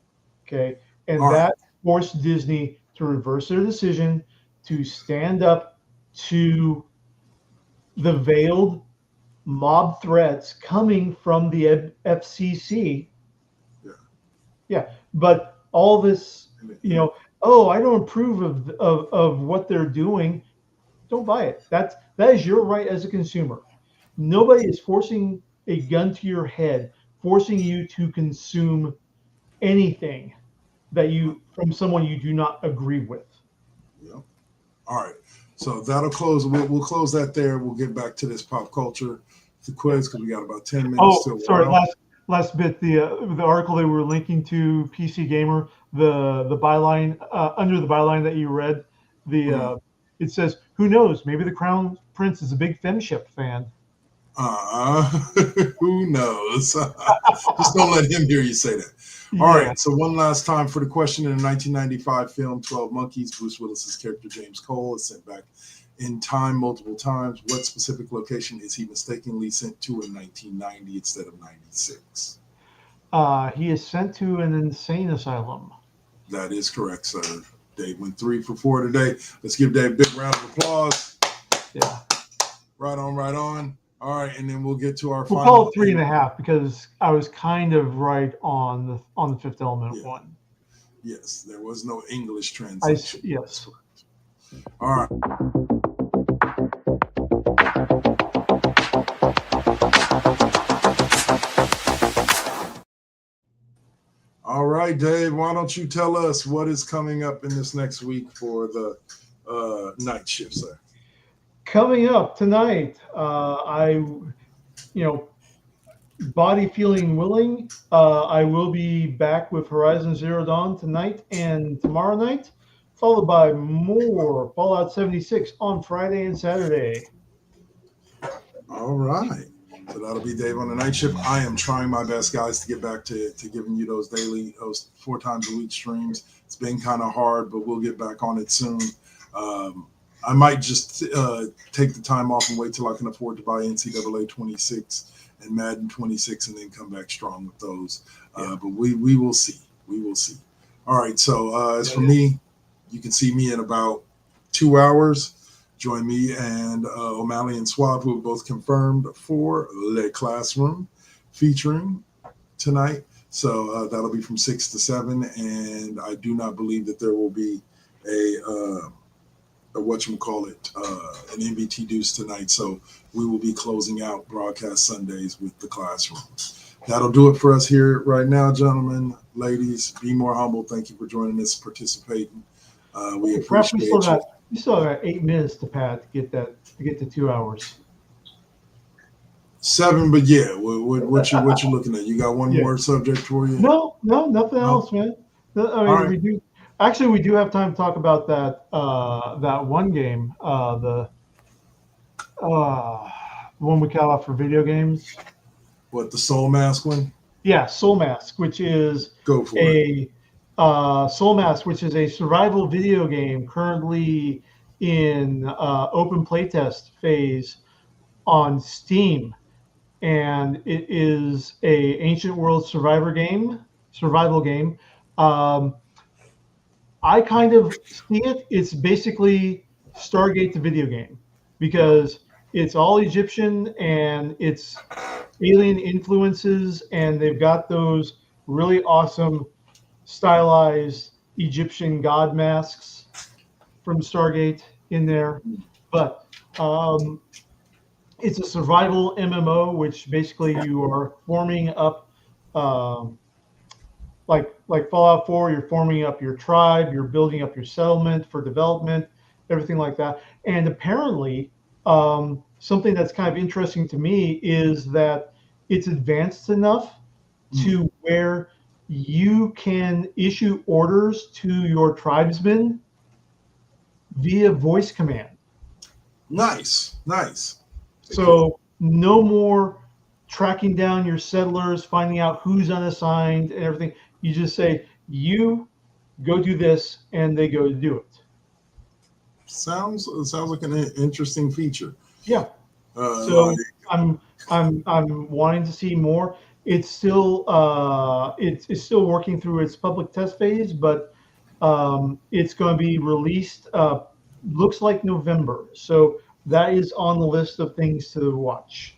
Okay. And All right. that forced Disney to reverse their decision, to stand up to the veiled mob threats coming from the FCC. Yeah. Yeah. But all this, oh, I don't approve of what they're doing. Don't buy it. That is your right as a consumer. Nobody is forcing a gun to your head, forcing you to consume anything that from someone you do not agree with. Yep. All right. So that'll close. We'll close that there. We'll get back to this pop culture, the quiz, because we got about 10 minutes. Oh, sorry. Last bit. The article they were linking to PC Gamer, the byline under the byline that you read, it says, "Who knows? Maybe the Crown Prince is a big femship fan." Who knows? Just don't let him hear you say that. All right. So one last time for the question: in the 1995 film 12 Monkeys, Bruce Willis's character James Cole is sent back in time multiple times. What specific location is he mistakenly sent to in 1990 instead of 96? He is sent to an insane asylum. That is correct, sir. Dave went 3 for 4 today. Let's give Dave a big round of applause. Yeah. Right on, right on. All right, and then we'll get to our final. We'll call it 3.5 because I was kind of right on the Fifth Element one. Yes, there was no English translation. Yes. All right. All right, Dave, why don't you tell us what is coming up in this next week for the night shift, sir? Coming up tonight, body feeling willing, I will be back with Horizon Zero Dawn tonight and tomorrow night, followed by more Fallout 76 on Friday and Saturday. All right. So that'll be Dave on the night shift. I am trying my best, guys, to get back to giving you those 4 times a week streams. It's been kind of hard, but we'll get back on it soon. I might just take the time off and wait till I can afford to buy NCAA 26 and Madden 26 and then come back strong with those. But we will see. We will see. All right. So as for me, you can see me in about 2 hours. Join me and O'Malley and Swab, who have both confirmed for Le Classroom featuring tonight. So that'll be from 6 to 7. And I do not believe that there will be an MBT Deuce tonight. So we will be closing out Broadcast Sundays with the Classroom. That'll do it for us here right now, gentlemen, ladies. Be more humble. Thank you for joining us, participating. We appreciate you. We still got 8 minutes to get to 2 hours. 7, but yeah, what you looking at? You got one more subject for you? No, nothing else, man. We do. Actually, we do have time to talk about that one game, the one we cut off for video games. What, the Soul Mask one? Yeah, Soul Mask, which is Soul Mask, which is a survival video game currently in open playtest phase on Steam, and it is a ancient world survival game. I kind of see it. It's basically Stargate the video game because it's all Egyptian and it's alien influences, and they've got those really awesome stylized Egyptian god masks from Stargate in there. But it's a survival MMO, which basically you are forming up like Fallout 4, you're forming up your tribe, you're building up your settlement for development, everything like that. And apparently, something that's kind of interesting to me is that it's advanced enough to where you can issue orders to your tribesmen via voice command. Nice. So no more tracking down your settlers, finding out who's unassigned and everything. You just say, you go do this, and they go to do it. Sounds like an interesting feature. Yeah. Like, I'm wanting to see more. It's still it's still working through its public test phase, but it's going to be released. Looks like November, so that is on the list of things to watch.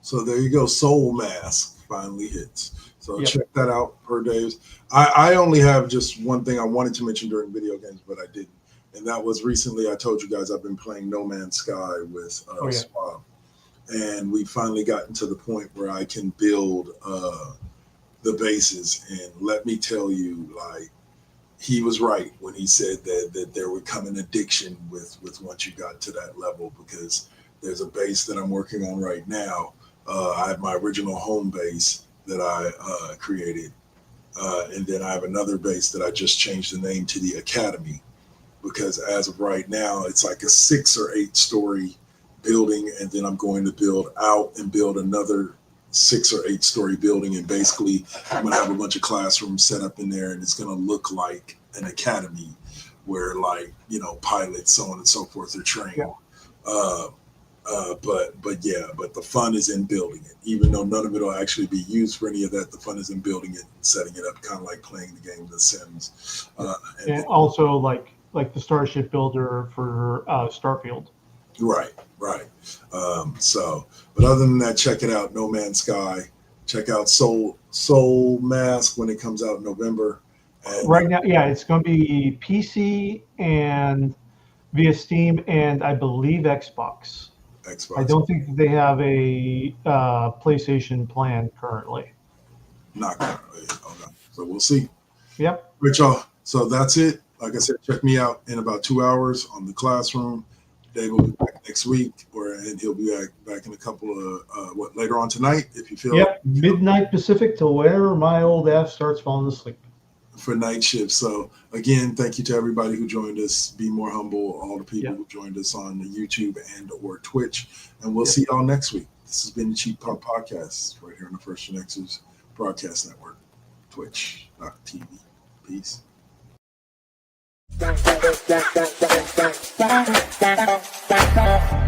so there you go. Soul Mask finally hits. So Yep. check that out per Dave's. I only have just one thing I wanted to mention during video games, but I didn't. And that was recently I told you guys I've been playing No Man's Sky with Swab. And we finally gotten to the point where I can build the bases. And let me tell you, like, he was right when he said that there would come an addiction with once you got to that level, because there's a base that I'm working on right now. I have my original home base that I created. And then I have another base that I just changed the name to the Academy, because as of right now, it's like a 6 or 8 story building. And then I'm going to build out and build another 6 or 8 story building. And basically I'm going to have a bunch of classrooms set up in there, and it's going to look like an academy where, like, you know, pilots, so on and so forth, are trained. Yeah. But the fun is in building it. Even though none of it will actually be used for any of that, the fun is in building it and setting it up, kind of like playing the game The Sims. And also like the Starship Builder for Starfield. Right. But other than that, check it out. No Man's Sky. Check out Soul Mask when it comes out in November. And right now, yeah, it's going to be PC and via Steam and I believe Xbox. I don't think that they have a PlayStation plan currently. Not currently. Okay. So we'll see. Yep. Rich, y'all. So that's it. Like I said, check me out in about 2 hours on The Classroom. Dave will be back next week, and he'll be back in a couple of later on tonight if you feel. Yep, midnight Pacific till whenever my old ass starts falling asleep. For night shift. So again, thank you to everybody who joined us. Be more humble. All the people who joined us on the YouTube and or Twitch, and we'll see y'all next week. This has been the Cheap Pop Podcast right here on the First GenXers Broadcast Network, Twitch.tv. Peace. Bang, bang, bang, bang, bang, bang, bang, bang, bang, bang.